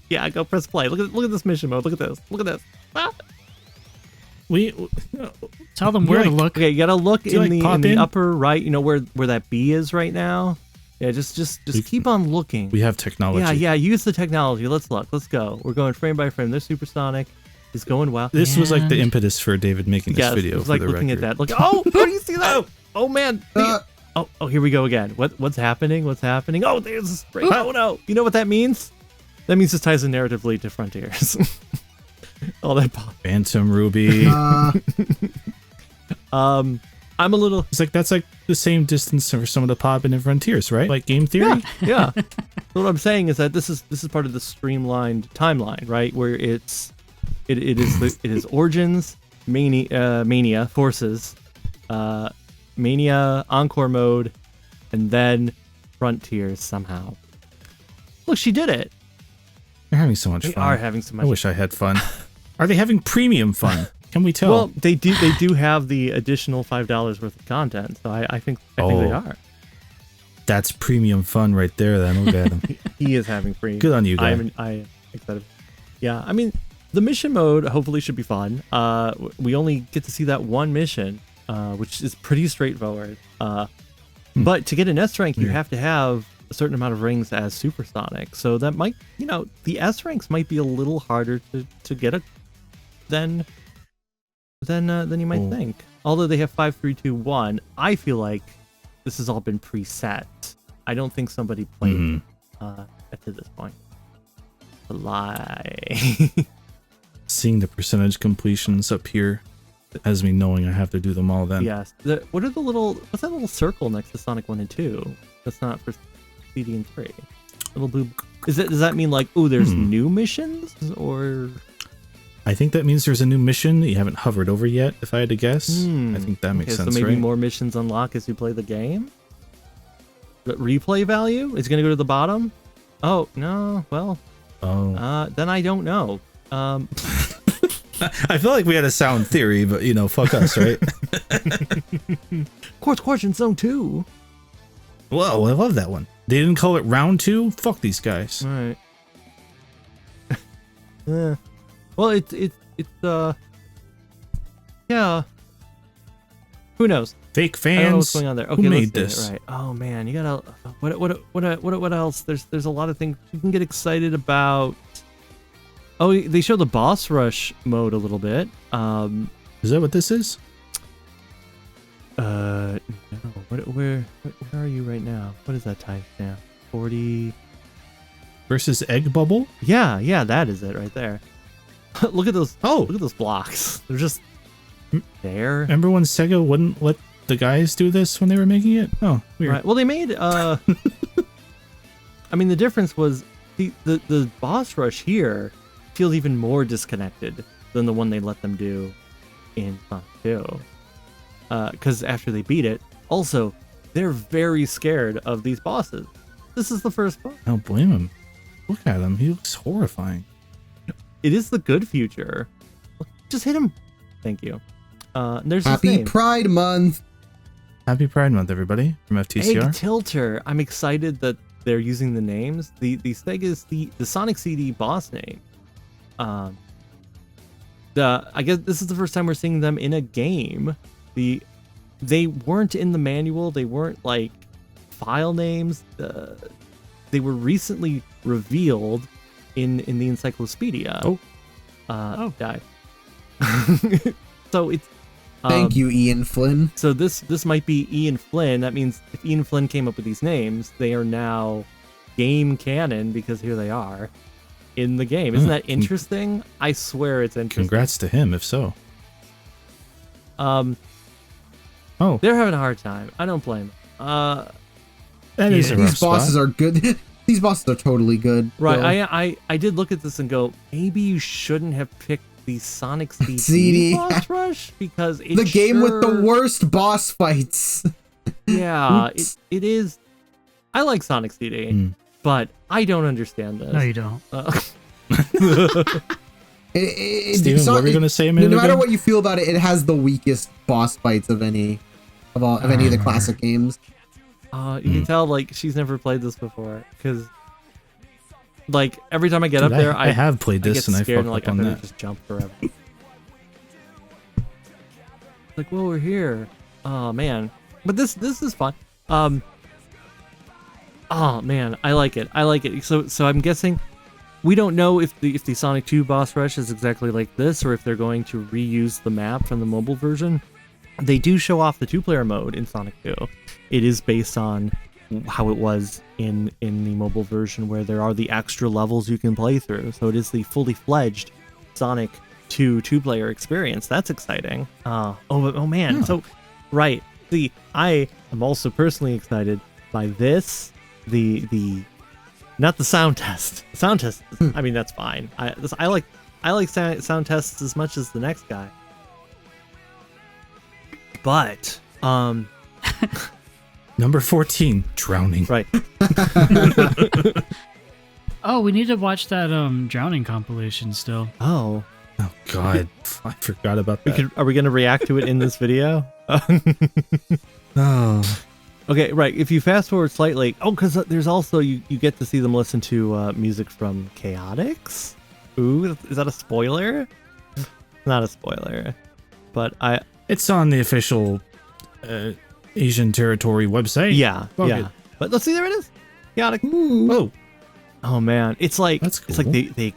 Yeah, go press play. Look at this mission mode. Look at this. Look at this. Ah. Tell them where to look. Okay, you gotta look you, in like, the in? upper right, you know where that B is right now. Yeah, just keep on looking. We have technology. Yeah, use the technology. Let's look. Let's go. We're going frame by frame. There's Supersonic. He's going well. This was like the And- impetus for David making this video. It's For like the looking record. at that. Look, oh, do you see that? Oh man. Oh, here we go again. What's happening? What's happening? Oh, there's a spring. Oh no. You know what that means? That means this ties in narratively to Frontiers. All that pop. Phantom Ruby. I'm a little. It's like that's like the same distance for some of the pop in Frontiers, right? Like game theory. Yeah. So what I'm saying is that this is part of the streamlined timeline, right? Where it is Origins, Mania, Forces, Mania, Encore mode, and then Frontiers somehow. Look, she did it. They're having so much They fun. are having so much. I wish I had fun. Are they having premium fun? Can we tell? Well, they do have the additional $5 worth of content, so I think they are. That's premium fun right there. Then look at him. He is having free. Good on you, guy. I excited. Yeah, I mean, the mission mode hopefully should be fun. We only get to see that one mission, which is pretty straightforward. But to get an S rank, you have to have a certain amount of rings as Supersonic. So that might, the S ranks might be a little harder to get than you might think. Although they have 5, 3, 2, 1, I feel like this has all been preset. I don't think somebody played up to this point. A lie. Seeing the percentage completions up here has me knowing I have to do them all then. Yes. What's that little circle next to Sonic 1 and 2? That's not for CD and 3. Little blue. Does that mean like, oh, there's new missions? Or I think that means there's a new mission that you haven't hovered over yet, if I had to guess. I think that makes sense, so maybe right? more missions unlock as you play the game? The replay value is going to go to the bottom? Oh, no. Well, then I don't know. I feel like we had a sound theory, but fuck us, right? Quartz Quadrant Zone 2. Whoa, I love that one. They didn't call it round 2? Fuck these guys. All right. Well, it's yeah. Who knows? Fake I don't know what's fans. going on there. Who Okay, made let's this? do it. Right. Oh man, you gotta. What else? There's a lot of things you can get excited about. Oh, they show the boss rush mode a little bit. Is that what this is? No. Where are you right now? What is that timestamp? 40. Versus Egg Bubble? Yeah, that is it right there. Look at those. Oh. Look at those blocks. They're just there. Remember when Sega wouldn't let the guys do this when they were making it? Oh, weird. Right. Well, they made. I mean, the difference was the boss rush here feels even more disconnected than the one they let them do in Sonic 2. Because after they beat it, also they're very scared of these bosses. This is the first boss. I don't blame him. Look at him. He looks horrifying. It is the good future. Just hit him. Thank you. There's his Happy name. Pride Month. Happy Pride Month, everybody, from FTCR. Egg Tilter. I'm excited that they're using the names. The Sega's the Sonic CD boss name. I guess this is the first time we're seeing them in a game. They weren't in the manual. They weren't like file names. They were recently revealed in the encyclopedia. Died. So it's Thank you, Ian Flynn. so this might be Ian Flynn. That means if Ian Flynn came up with these names, they are now game canon because here they are in the game. Isn't that interesting? I swear it's interesting. Congrats to him, if so. Oh, they're having a hard time. I don't blame them. That is a rough These bosses spot. are good. These bosses are totally good. Right. Bill. I did look at this and go, maybe you shouldn't have picked the Sonic CD, CD. boss rush because it The game with the sure- worst boss fights. Yeah, Oops. it is. I like Sonic CD, but I don't understand this. No, you don't. Steven, what were you going to say a minute No matter ago? what you feel about it, it has the weakest boss fights of any of the classic games. You can tell like she's never played this before because like every time I get Dude, up there, I have played I this get and I scared fucked and like up I on better that. just jump forever. Like, well, we're here. Oh man, but this is fun. Oh man, I like it. I like it. So I'm guessing we don't know if the Sonic 2 boss rush is exactly like this or if they're going to reuse the map from the mobile version. They do show off the 2-player mode in Sonic 2. It is based on how it was in the mobile version where there are the extra levels you can play through. So it is the fully fledged Sonic 2 2-player experience. That's exciting. Oh man. Yeah. So right. See, I am also personally excited by this. The not the sound test. The sound test. I mean, that's fine. I like sound tests as much as the next guy. But Number 14, Drowning. right. Oh, we need to watch that drowning compilation still. Oh, Oh, God. I forgot about that. are we gonna react to it in this video? Oh. Okay, right. If you fast forward slightly, because there's also you get to see them listen to music from Chaotix. Ooh, is that a spoiler? Not a spoiler, but It's on the official Asian Territory website. yeah. Okay. But let's see, there it is. Chaotix. Whoa. Oh man, it's like That's it's like cool. they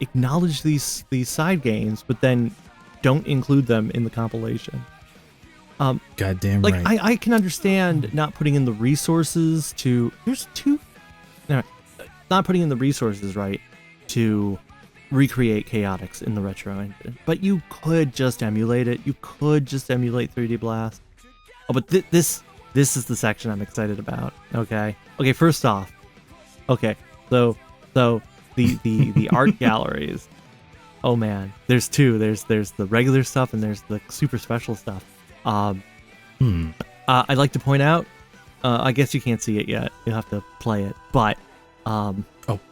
acknowledge these side games, but then don't include them in the compilation. Goddamn Like right. I can understand not putting in the resources to not putting in the resources right to recreate Chaotix in the retro engine, but you could just emulate it. You could just emulate 3D Blast. Oh, but this is the section I'm excited about. Okay, first off, so the art galleries. Oh man, there's two. There's the regular stuff and there's the super special stuff. I'd like to point out, I guess you can't see it yet. You'll have to play it, but oh,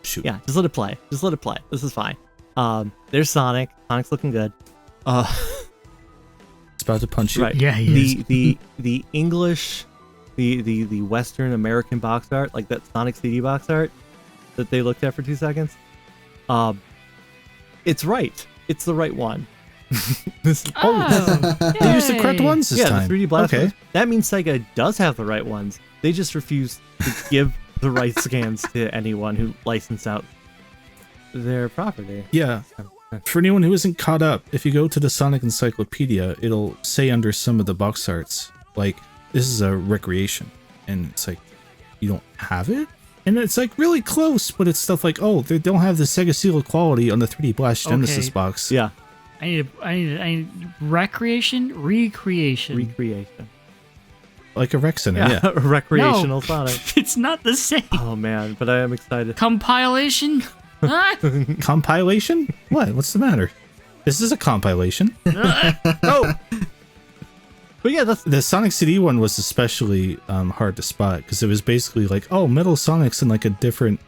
shoot. yeah, just let it play. Just let it play. This is fine. There's Sonic. Sonic's looking good. It's about to punch you. Right. Yeah, he is. The English, the Western American box art, like that Sonic CD box art that they looked at for 2 seconds. It's right. It's the right one. This, Oh, They used the correct yay. ones this yeah, time. the 3D Blast. Okay. ones. That means Sega does have the right ones. They just refuse to give the right scans to anyone who license out their property. Yeah. For anyone who isn't caught up, if you go to the Sonic Encyclopedia, it'll say under some of the box arts, like, this is a recreation. And it's like, you don't have it? And it's like really close, but it's stuff like, oh, they don't have the Sega Seal quality on the 3D Blast Genesis Okay. box. Yeah, I need recreation, recreation. recreation. Like a rec center, yeah. Recreational Sonic. It's not the same. Oh man, but I am excited. Compilation. Ah! Compilation? What? What's the matter? This is a compilation. Oh, but yeah, that's The Sonic CD one was especially hard to spot because it was basically like, oh, Metal Sonic's in like a different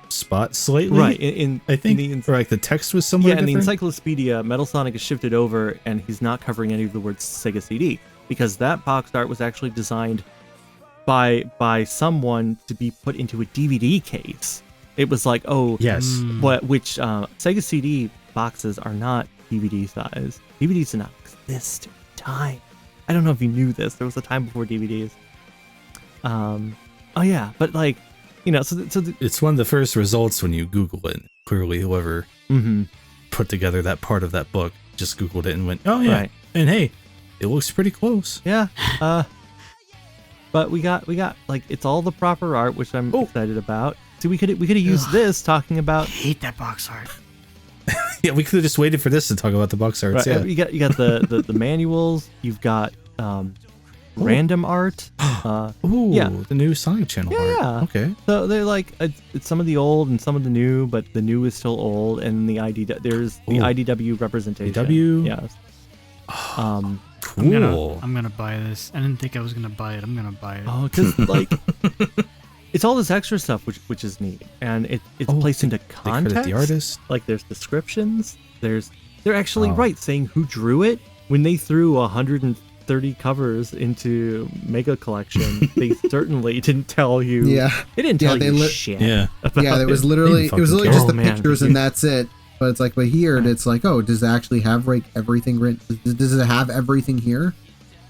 spot slightly. right. In I think, in the, or like the text was somewhere yeah, in the different. Encyclopedia, Metal Sonic is shifted over, and he's not covering any of the words Sega CD because that box art was actually designed by someone to be put into a DVD case. It was like, oh, Yes. which Sega CD boxes are not DVD size. DVDs did not exist at the time. I don't know if you knew this. There was a time before DVDs. Oh yeah, but like, you know, so It's one of the first results when you Google it. Clearly, whoever put together that part of that book just Googled it and went, oh yeah. Right. And hey, it looks pretty close. yeah. But we got like it's all the proper art, which I'm excited about. See, we could have used this talking about. I hate that box art. Yeah, we could have just waited for this to talk about the box arts. Right, Yeah. you got the manuals. You've got random art. Ooh, yeah. the new Sonic Channel Yeah. art. Okay. So they're like it's some of the old and some of the new, but the new is still old. And the there's the Ooh. IDW representation. IDW? Yes. Cool. I'm gonna buy this. I didn't think I was gonna buy it. I'm gonna buy it. Oh, because like it's all this extra stuff, which is neat, and it's Oh, placed into They credit context. the artist. Like there's descriptions. They're actually Oh. right saying who drew it. When they threw 130 covers into Mega Collection, they certainly didn't tell you. Yeah. They didn't Yeah, tell they you lit- shit. Yeah. Yeah, there was They literally didn't it was fucking literally just care. the Oh, man. pictures and that's it. But it's like, but here it's like, oh, does it actually have like everything written? Does it have everything here?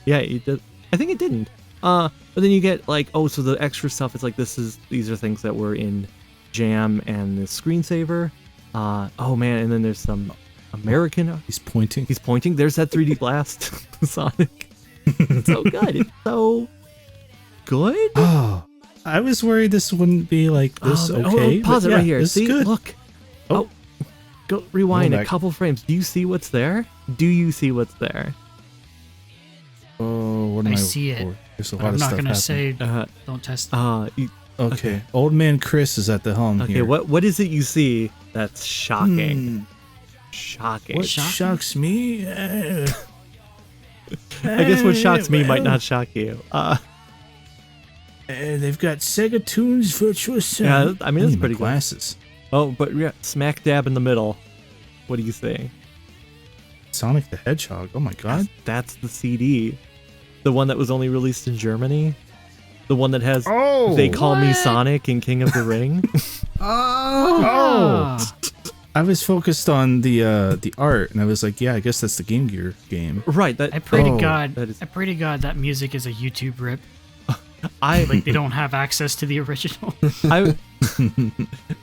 Yeah, it did. I think it didn't. But then you get like, oh, so the extra stuff is like these are things that were in Jam and the screensaver. Oh man, and then there's some American. He's pointing. He's pointing. There's that 3D Blast Sonic. It's so good. It's so good. Oh, I was worried this wouldn't be like this. Okay, pause but it yeah, right here. This See, is good. look. Oh. Go rewind Going a back. couple frames. Do you see what's there? Do you see what's there? Oh, what am I I see it, for? There's a But lot I'm of not stuff gonna happening. say don't test it. Okay. Old man Chris is at the helm Okay, here. what is it you see that's shocking? Hmm. Shocking. What Shocking? shocks me? I guess what shocks me might not shock you. They've got Sega Tunes Virtual Yeah, Sound. I mean, that's need my pretty good. glasses. Oh, but yeah, smack dab in the middle. What do you think? Sonic the Hedgehog. Oh my god. That's the CD. The one that was only released in Germany. The one that has Oh. They Call Me What? Sonic and King of the Ring. Oh. I was focused on the art, and I was like, yeah, I guess that's the Game Gear game. Right. That I pray Oh, to God. that is- I pray to God that music is a YouTube rip. I Like they don't have access to the original. I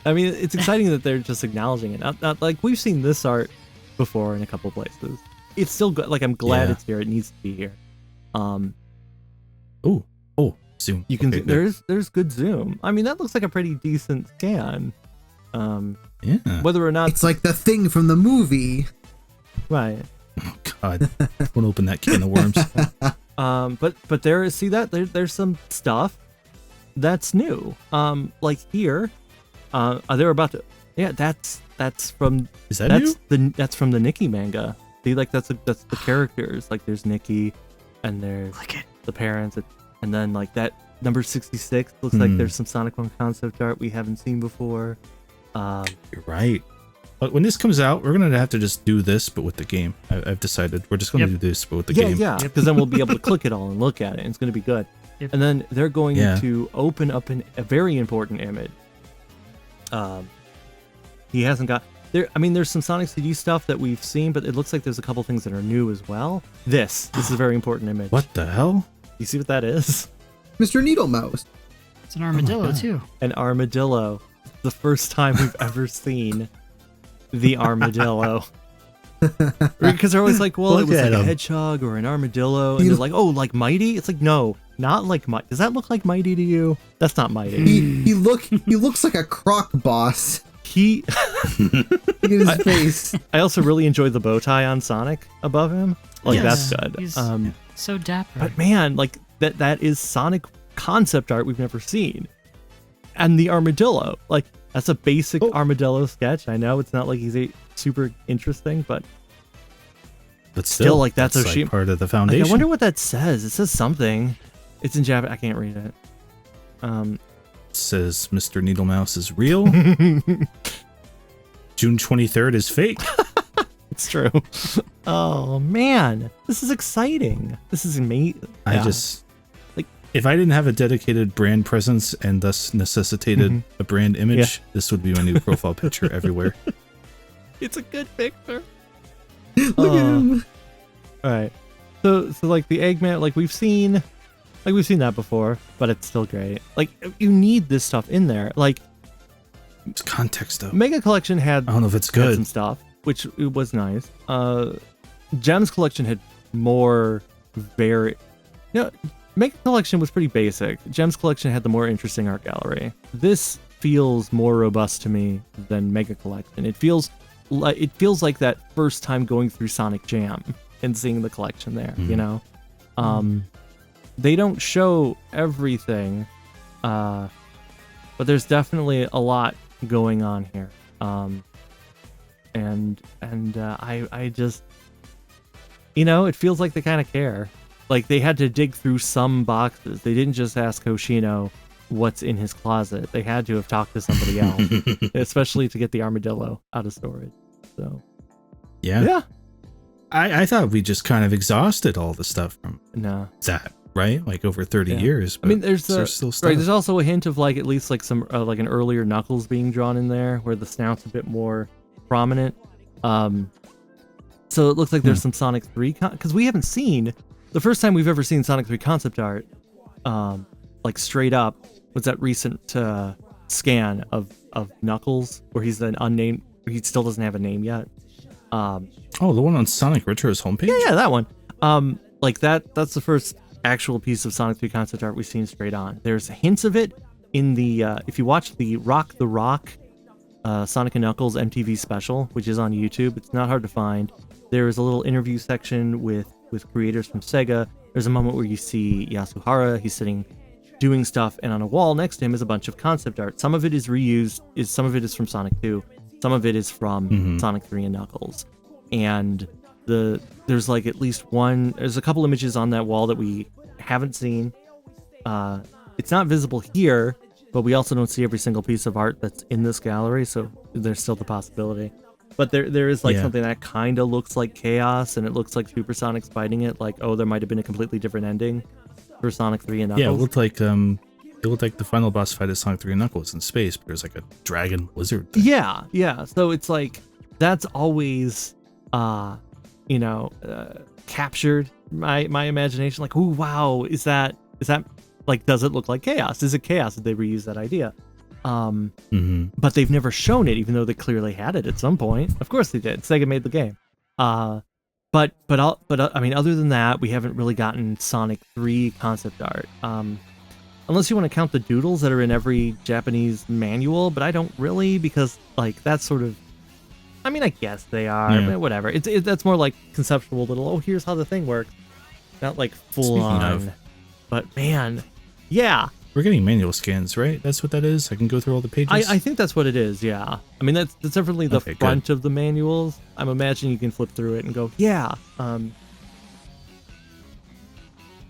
I mean, it's exciting that they're just acknowledging it. Not like we've seen this art before in a couple places. It's still good. Like I'm glad Yeah. it's here. It needs to be here. Oh, zoom. You can Okay, good. there's good zoom. I mean, that looks like a pretty decent scan. Yeah. Whether or not It's like the thing from the movie. right. Oh god. Don't open that can of worms. But there's some stuff that's new. Like here, they're about to. Yeah, that's from Is that new? that's from the Nikki manga. See, like that's the characters. Like there's Nikki, and there's Click it. the parents, and then like that number 66 looks like there's some Sonic 1 concept art we haven't seen before. You're right. But when this comes out, we're gonna have to just do this, but with the game. I've decided we're just gonna Yep. do this, but with the Yeah, game. yeah, because then we'll be able to click it all and look at it, and it's going to be good. Yep. And then they're going Yeah. to open up a very important image. He hasn't got. There's some Sonic CD stuff that we've seen, but it looks like there's a couple things that are new as well. This is a very important image. What the hell? You see what that is? Mr. Needle Mouse. It's an armadillo too. An armadillo. The first time we've ever seen the armadillo. Because they're always like, well, it Look was at like a him. hedgehog or an armadillo, and they're like, oh, like Mighty? It's like, no, not like Mighty. Does that look like Mighty to you? That's not Mighty. He looks like a croc boss. He. Look at his face. I also really enjoyed the bow tie on Sonic above him. Like Yes, that's good. he's so dapper. But man, like that is Sonic concept art we've never seen. And the armadillo, like that's a basic armadillo sketch. I know it's not like he's super interesting, but Still, like, that's like Oshima- part of the like, foundation. I wonder what that says. It says something. It's in Japanese. I can't read it. It says Mr. Needle Mouse is real. June 23rd is fake. It's true. Oh man, this is exciting. This is amazing. I just like if I didn't have a dedicated brand presence and thus necessitated a brand image, this would be my new profile picture everywhere. It's a good picture. Look at him. All right. So like the Eggman, like we've seen that before, but it's still great. Like you need this stuff in there. Like It's context though. Mega Collection had I don't know if it's had good. some stuff, which it was nice. Gems Collection had more Mega Collection was pretty basic. Gems Collection had the more interesting art gallery. This feels more robust to me than Mega Collection. It feels like that first time going through Sonic Jam and seeing the collection there, you know? They don't show everything, but there's definitely a lot going on here. I just, it feels like they kind of care. Like they had to dig through some boxes. They didn't just ask Hoshino what's in his closet. They had to have talked to somebody else, especially to get the armadillo out of storage. So, Yeah. I thought we just kind of exhausted all the stuff from no. that, right? Like over 30 Yeah. years. I mean, but there's still stuff. right. There's also a hint of like at least like some like an earlier Knuckles being drawn in there, where the snout's a bit more prominent. So it looks like there's some Sonic 3 because we haven't seen the first time we've ever seen Sonic 3 concept art, like straight up was that recent scan of Knuckles where he's an unnamed. He still doesn't have a name yet. Oh, the one on Sonic Retro's homepage? Yeah, that one. Like that's the first actual piece of Sonic 3 concept art we've seen straight on. There's hints of it in the if you watch the Rock the Rock Sonic and Knuckles MTV special, which is on YouTube. It's not hard to find. There is a little interview section with creators from Sega. There's a moment where you see Yasuhara. He's sitting doing stuff, and on a wall next to him is a bunch of concept art. Some of it is reused. Some of it is from Sonic 2. Some of it is from Sonic 3 and Knuckles. And there's like at least there's a couple images on that wall that we haven't seen. It's not visible here, but we also don't see every single piece of art that's in this gallery, so there's still the possibility. But there is like something that kind of looks like Chaos, and it looks like Supersonic's fighting it. Like, oh, there might have been a completely different ending for Sonic 3 and Knuckles. Yeah, it looked like the final boss fight of Sonic 3 and Knuckles in space, but there's like a dragon lizard thing. Yeah. So it's like that's always, captured my imagination. Like, oh wow, is that like, does it look like Chaos? Is it Chaos? Did they reuse that idea? But they've never shown it, even though they clearly had it at some point. Of course they did. Sega made the game. But I mean, other than that, we haven't really gotten Sonic 3 concept art. Unless you want to count the doodles that are in every Japanese manual, but I don't really, because like that's sort of, I mean, I guess they are, but whatever. That's more like conceptual little, oh, here's how the thing works. Not like full Speaking on. of. But man, yeah. We're getting manual scans, right? That's what that is? I can go through all the pages? I think that's what it is, yeah. I mean, that's definitely the Okay, front of the manuals. I'm imagining you can flip through it and go, yeah.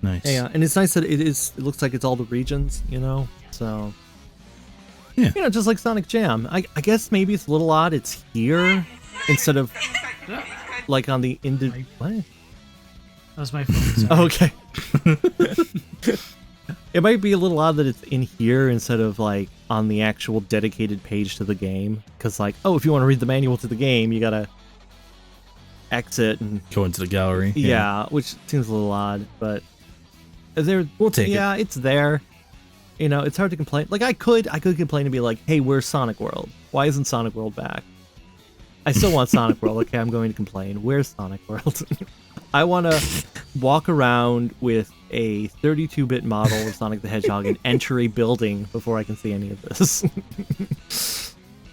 Nice. Yeah, and it's nice that it looks like it's all the regions, so. Yeah. Just like Sonic Jam. I guess maybe it's a little odd it's here instead of like on the what? That was my phone. Sorry. Oh, okay. It might be a little odd that it's in here instead of like on the actual dedicated page to the game. Because like, oh, if you want to read the manual to the game, you gotta exit and Go into the gallery. yeah, which seems a little odd, but We'll take it. yeah, it's there. You know, it's hard to complain. Like I could complain and be like, hey, where's Sonic World? Why isn't Sonic World back? I still want Sonic World. Okay, I'm going to complain. Where's Sonic World? I want to walk around with a 32-bit model of Sonic the Hedgehog and enter a building before I can see any of this.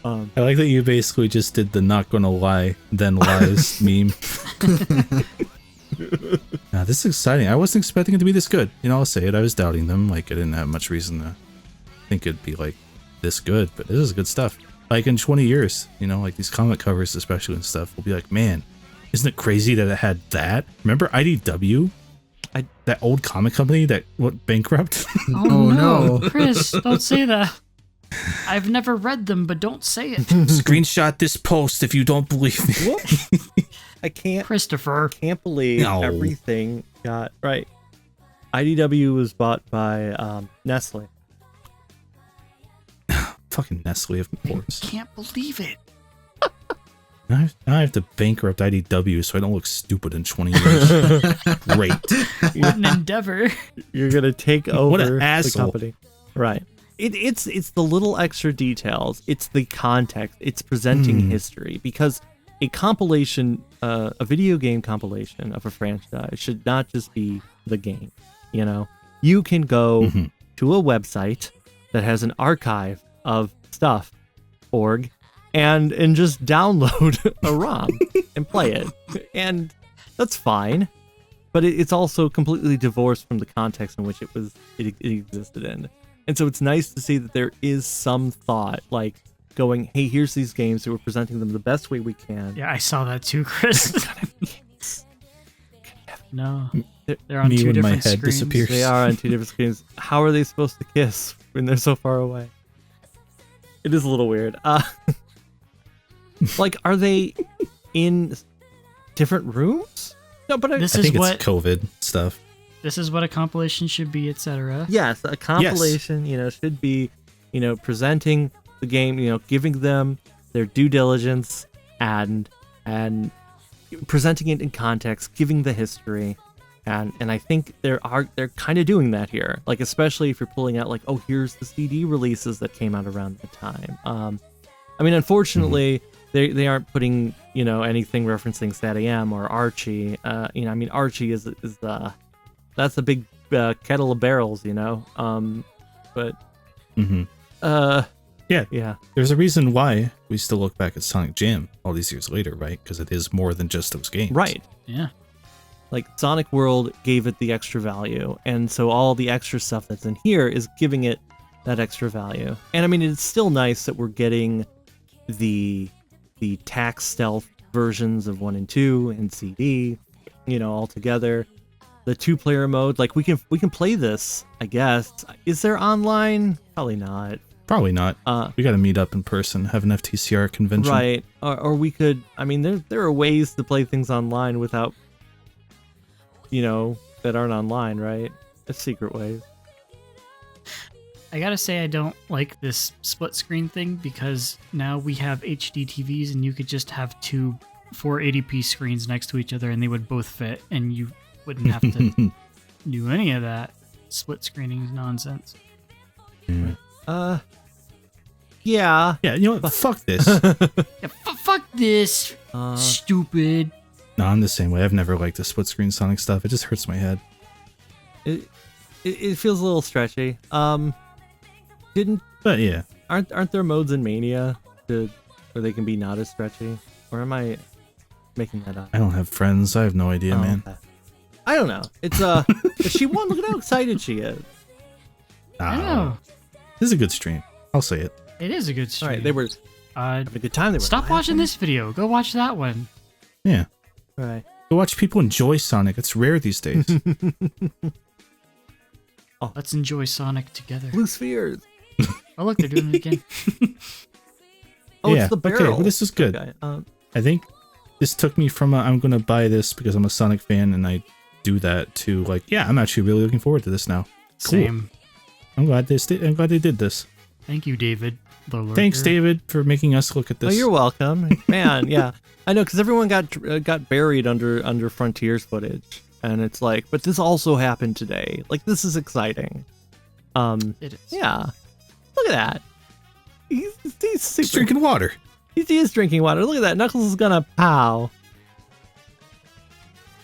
I like that you basically just did the not gonna lie, then lies meme. Now, this is exciting. I wasn't expecting it to be this good. You know, I'll say it. I was doubting them. Like, I didn't have much reason to think it'd be, like, this good. But this is good stuff. Like, in 20 years, you know, like, these comic covers especially and stuff, will be like, man, isn't it crazy that it had that? Remember IDW? That old comic company that went bankrupt? Oh, no. no. Chris, don't say that. I've never read them, but don't say it. Screenshot this post if you don't believe me. What? I can't believe No. everything got right. IDW was bought by Nestle. Fucking Nestle, of course. Can't believe it. Now I have to bankrupt IDW so I don't look stupid in 20 years. Great. What an endeavor. You're gonna take What over an the asshole. company, right? It's the little extra details. It's the context. It's presenting history because a compilation, a video game compilation of a franchise should not just be the game. You know, you can go to a website that has an archive of stuff, org, and just download a ROM and play it, and that's fine. But it's also completely divorced from the context in which it existed in. And so it's nice to see that there is some thought, like going, hey, here's these games, so we're presenting them the best way we can. Yeah, I saw that too, Chris. No, they're on Me two when my different head screens. disappears. They are on two different screens. How are they supposed to kiss when they're so far away? It is a little weird. Like, are they in different rooms? No, but This I is think what it's COVID stuff. this is what a compilation should be, etc. yes, a compilation, you know, should be, you know, presenting the game, you know, giving them their due diligence and presenting it in context, giving the history. And I think they're kind of doing that here. Like, especially if you're pulling out like, oh, here's the CD releases that came out around the time. I mean, unfortunately, they aren't putting, you know, anything referencing SatAM or Archie. You know, I mean, Archie is that's a big kettle of barrels, you know. But yeah. There's a reason why we still look back at Sonic Jam all these years later, right? Because it is more than just those games. Right. Yeah. Like, Sonic World gave it the extra value, and so all the extra stuff that's in here is giving it that extra value. And I mean, it's still nice that we're getting the tax stealth versions of 1 and 2 and CD, you know, all together. The 2-player mode, like, we can play this, I guess. Is there online? Probably not. Probably not. We got to meet up in person, have an FTCR convention. Right. Or we could, I mean, there are ways to play things online without, you know, that aren't online, right? There's secret ways. I gotta say, I don't like this split screen thing because now we have HD TVs and you could just have two 480p screens next to each other and they would both fit and you wouldn't have to do any of that. Split screening is nonsense. Yeah. Yeah. Yeah, you know what? Fuck this. Yeah, fuck this, stupid. No, I'm the same way. I've never liked the split screen Sonic stuff. It just hurts my head. It feels a little stretchy. But yeah. Aren't there modes in Mania where they can be not as stretchy? Or am I making that up? I don't have friends. I have no idea, Oh, man. okay. I don't know. It's if she won, look at how excited she is. I know. This is a good stream. I'll say it. It is a good stream. All right, they were having a good time. They were Stop laughing. watching this video. Go watch that one. Yeah. All right. Go watch people enjoy Sonic. It's rare these days. Let's enjoy Sonic together. Blue spheres. Oh, look, they're doing it again. Oh, Yeah, it's the okay, barrel. well, this is good. Okay. I think this took me from I'm going to buy this because I'm a Sonic fan and I do that to like, yeah, I'm actually really looking forward to this now. Cool. Same. I'm glad they did this. Thank you, David. the lurker. Thanks, David, for making us look at this. Oh, you're welcome, man. Yeah, I know, because everyone got buried under Frontiers footage, and it's like, but this also happened today. Like, this is exciting. It is. Yeah, look at that. He's super. He's drinking water. He is drinking water. Look at that. Knuckles is gonna pow.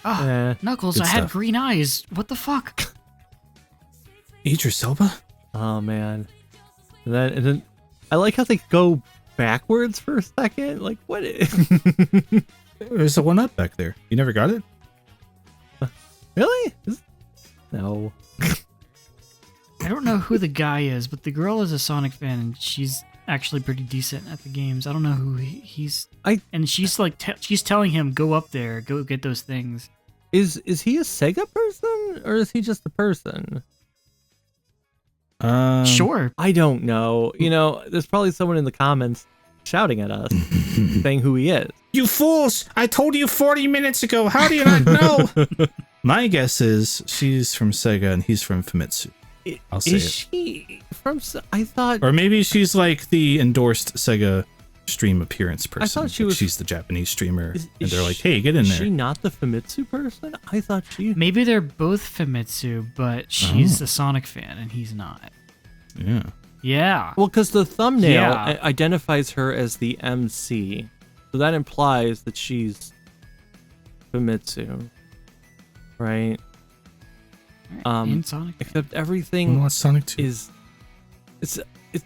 Ah, Eh. Knuckles, Good I had stuff. green eyes. What the fuck? Idris Elba? Oh man. And then I like how they go backwards for a second. Like, what? There's a one up back there. You never got it? Really? No. I don't know who the guy is, but the girl is a Sonic fan, and she's actually pretty decent at the games. I don't know who he's. And she's like, she's telling him, "Go up there, go get those things." Is he a Sega person or is he just a person? Sure. I don't know. You know, there's probably someone in the comments shouting at us, saying who he is. You fools! I told you 40 minutes ago. How do you not know? My guess is she's from Sega and he's from Famitsu. I'll say Is it. she from? I thought. Or maybe she's like the endorsed Sega stream appearance person. thought she Like, was- she's the Japanese streamer, Is and they're like, she- "Hey, get in Is there." she not the Famitsu person? I thought she. Maybe they're both Famitsu, but she's a Sonic fan and he's not. Yeah. Yeah. Well, because the thumbnail Yeah. identifies her as the MC, so that implies that she's Famitsu, right? in Sonic. Except Wanna everything watch Sonic 2?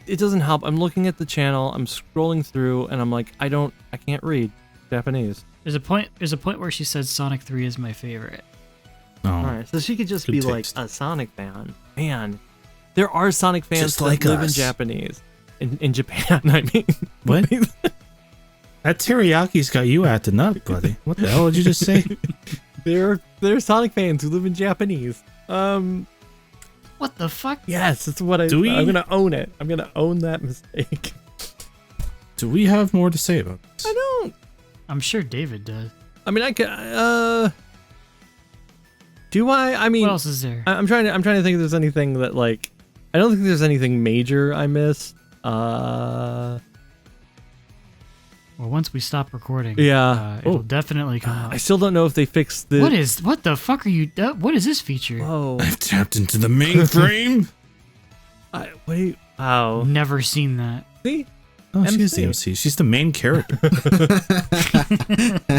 it doesn't help. I'm looking at the channel, I'm scrolling through, and I'm like, I can't read Japanese. There's a point where she said Sonic 3 is my favorite. Oh. All right, so she could just Good be taste. like a Sonic fan. Man, there are Sonic fans Just that like live in us. Japanese. In Japan, I mean. What? That teriyaki's got you acting up, buddy. What the hell did you just say? There are Sonic fans who live in Japanese. What the fuck? Yes, that's what Do we- I'm gonna own it. I'm gonna own that mistake. Do we have more to say about this? I don't. I'm sure David does. I mean, I can. Do I? I mean, What else is there? I'm trying to think if there's anything that, like, I don't think there's anything major I missed. Well, once we stop recording, Yeah. it'll definitely come up. I still don't know if they fixed the. What the fuck are you? What is this feature? Whoa. I've tapped into the mainframe. Wait. Wow. Never seen that. See. Oh, she is MC. the MC. She's the main character.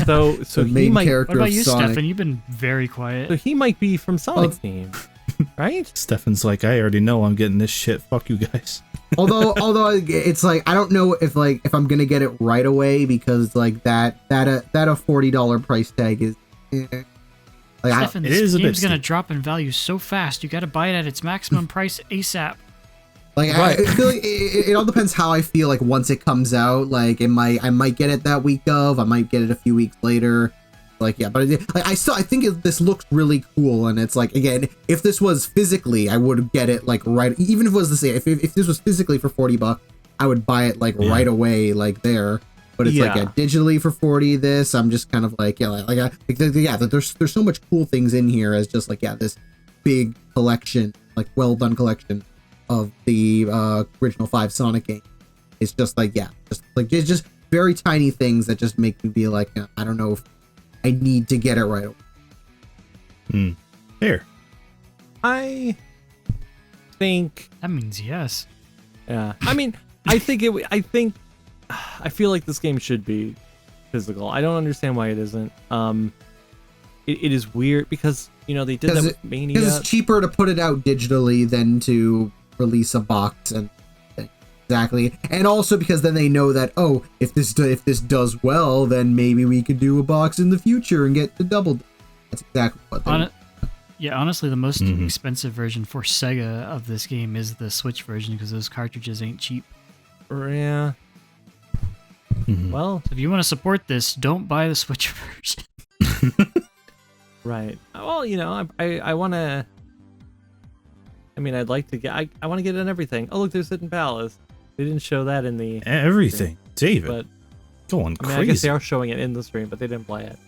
So The he main might. character What about of you, Sonic. Stefan? You've been very So quiet. he might be from Sonic's team, right? Stefan's like, I already know I'm getting this shit. Fuck you guys. although it's like I don't know if I'm gonna get it right away because like that a $40 price tag is like Stefan, it this is a bit game's gonna steep. drop in value so fast. You got to buy it at its maximum price ASAP. I feel like it all depends how I feel like once it comes out. Like I might get it that week of, I might get it a few weeks later. Like yeah, but I think this looks really cool, and it's like again, if this was physically, I would get it like right. Even if it was the same, if this was physically for $40, I would buy it like right away, like there. But it's like Yeah. yeah, digitally for 40. This I'm just kind of like yeah, there's so much cool things in here as just like this big collection, like well done collection of the original 5 Sonic games. It's just like just very tiny things that just make me be like I don't know if I need to get it right away. There. I think. That means yes. Yeah. I mean, I feel like this game should be physical. I don't understand why it isn't. It is weird because they did that with Mania. Because it's cheaper to put it out digitally than to release a box and exactly, and also because then they know that if this does well, then maybe we could do a box in the future and get the double. That's exactly what they. Honestly, the most expensive version for Sega of this game is the Switch version because those cartridges ain't cheap. Yeah. Well, So if you want to support this, don't buy the Switch version. right. Well, I want to. I mean, I'd like to get. I want to get in everything. Oh, look, there's Hidden Palace. They didn't show that in the. Everything. David. But Going I mean, I crazy. guess they are showing it in the stream, but they didn't play it.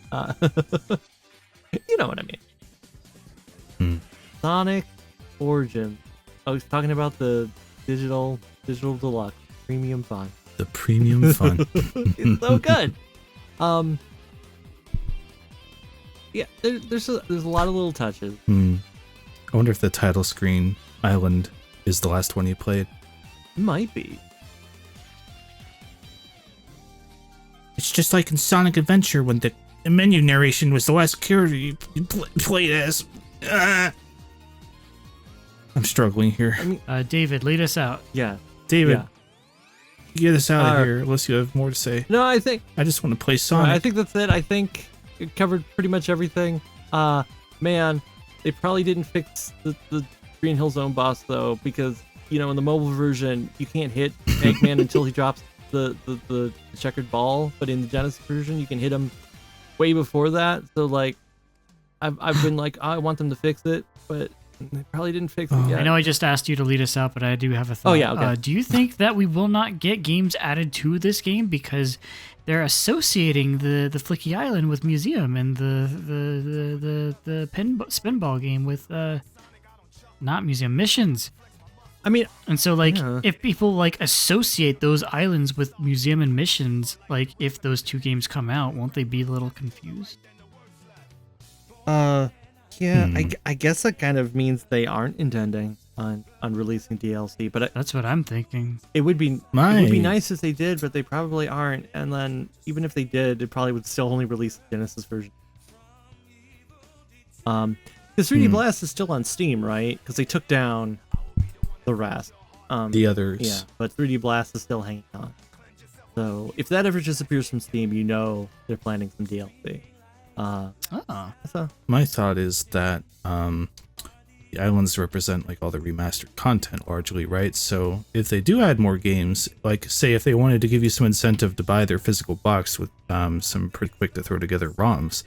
You know what I mean. Sonic Origins. I was talking about the digital deluxe premium fun. The premium fun. It's so good. Yeah, there's a lot of little touches. I wonder if the title screen island is the last one you played. Might be. It's just like in Sonic Adventure when the menu narration was the last character you played as. I'm struggling here. I mean, David, lead us out. yeah. David, Yeah. get us out of Alright. here unless you have more to say. No, I think I just want to play Sonic. I think that's it. I think it covered pretty much everything. Man, they probably didn't fix the Green Hill Zone boss though, because in the mobile version you can't hit Eggman until he drops the checkered ball, but in the Genesis version you can hit him way before that. So like, I've been like, I want them to fix it, but they probably didn't fix it yet. I know I just asked you to lead us out, but I do have a thought. Oh, yeah, okay. Do you think that we will not get games added to this game because they're associating the Flicky Island with Museum and the spinball game with not Museum, Missions? I mean, And so, like, Yeah. if people like associate those islands with Museum and Missions, like if those two games come out, won't they be a little confused? yeah, I guess that kind of means they aren't intending on releasing DLC, but That's what I'm thinking. it would be My- nice if they did, but they probably aren't. And then even if they did, it probably would still only release the Genesis version. Because 3D Blast is still on Steam, right? Because they took down the rest. the others. Yeah, but 3D Blast is still hanging on. So if that ever disappears from Steam, they're planning some DLC. So My thought is that the islands represent like all the remastered content largely, right? So if they do add more games, like say if they wanted to give you some incentive to buy their physical box with some pretty quick to throw together ROMs,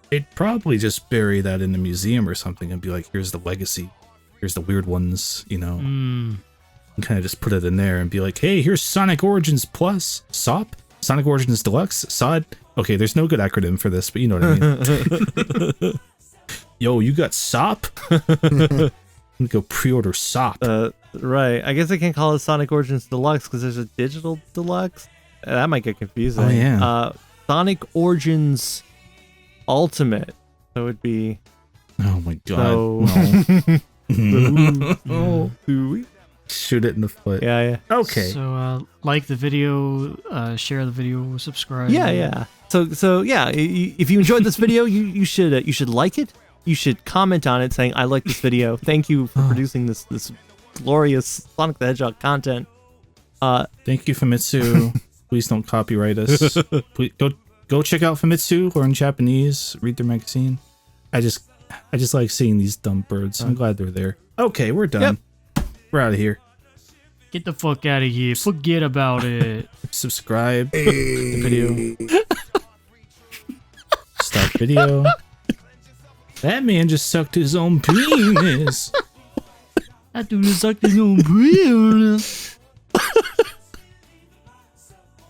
they'd probably just bury that in the museum or something and be like, here's the legacy, here's the weird ones, and kind of just put it in there and be like, hey, here's Sonic Origins Plus, SOP, Sonic Origins Deluxe, SOD. Okay, there's no good acronym for this, but you know what I mean. Yo, you got SOP? I'm gonna go pre-order SOP. right, I guess I can't call it Sonic Origins Deluxe because there's a digital deluxe. That might get confusing. Oh, yeah. Sonic Origins Ultimate. So it would be. Oh my god. So- No. Shoot it in the foot. Yeah. Okay. So, like the video, share the video, subscribe. Yeah. So yeah, if you enjoyed this video, you should like it. You should comment on it saying, I like this video. Thank you for producing this glorious Sonic the Hedgehog content. Thank you, Famitsu. Please don't copyright us. Please, go check out Famitsu, learn Japanese, read their magazine. I just like seeing these dumb birds. I'm glad they're there. Okay, we're done. We're out of here. Get the fuck out of here. Forget about it. Subscribe. The video. Stop video. That man just sucked his own penis. That dude sucked his own breath.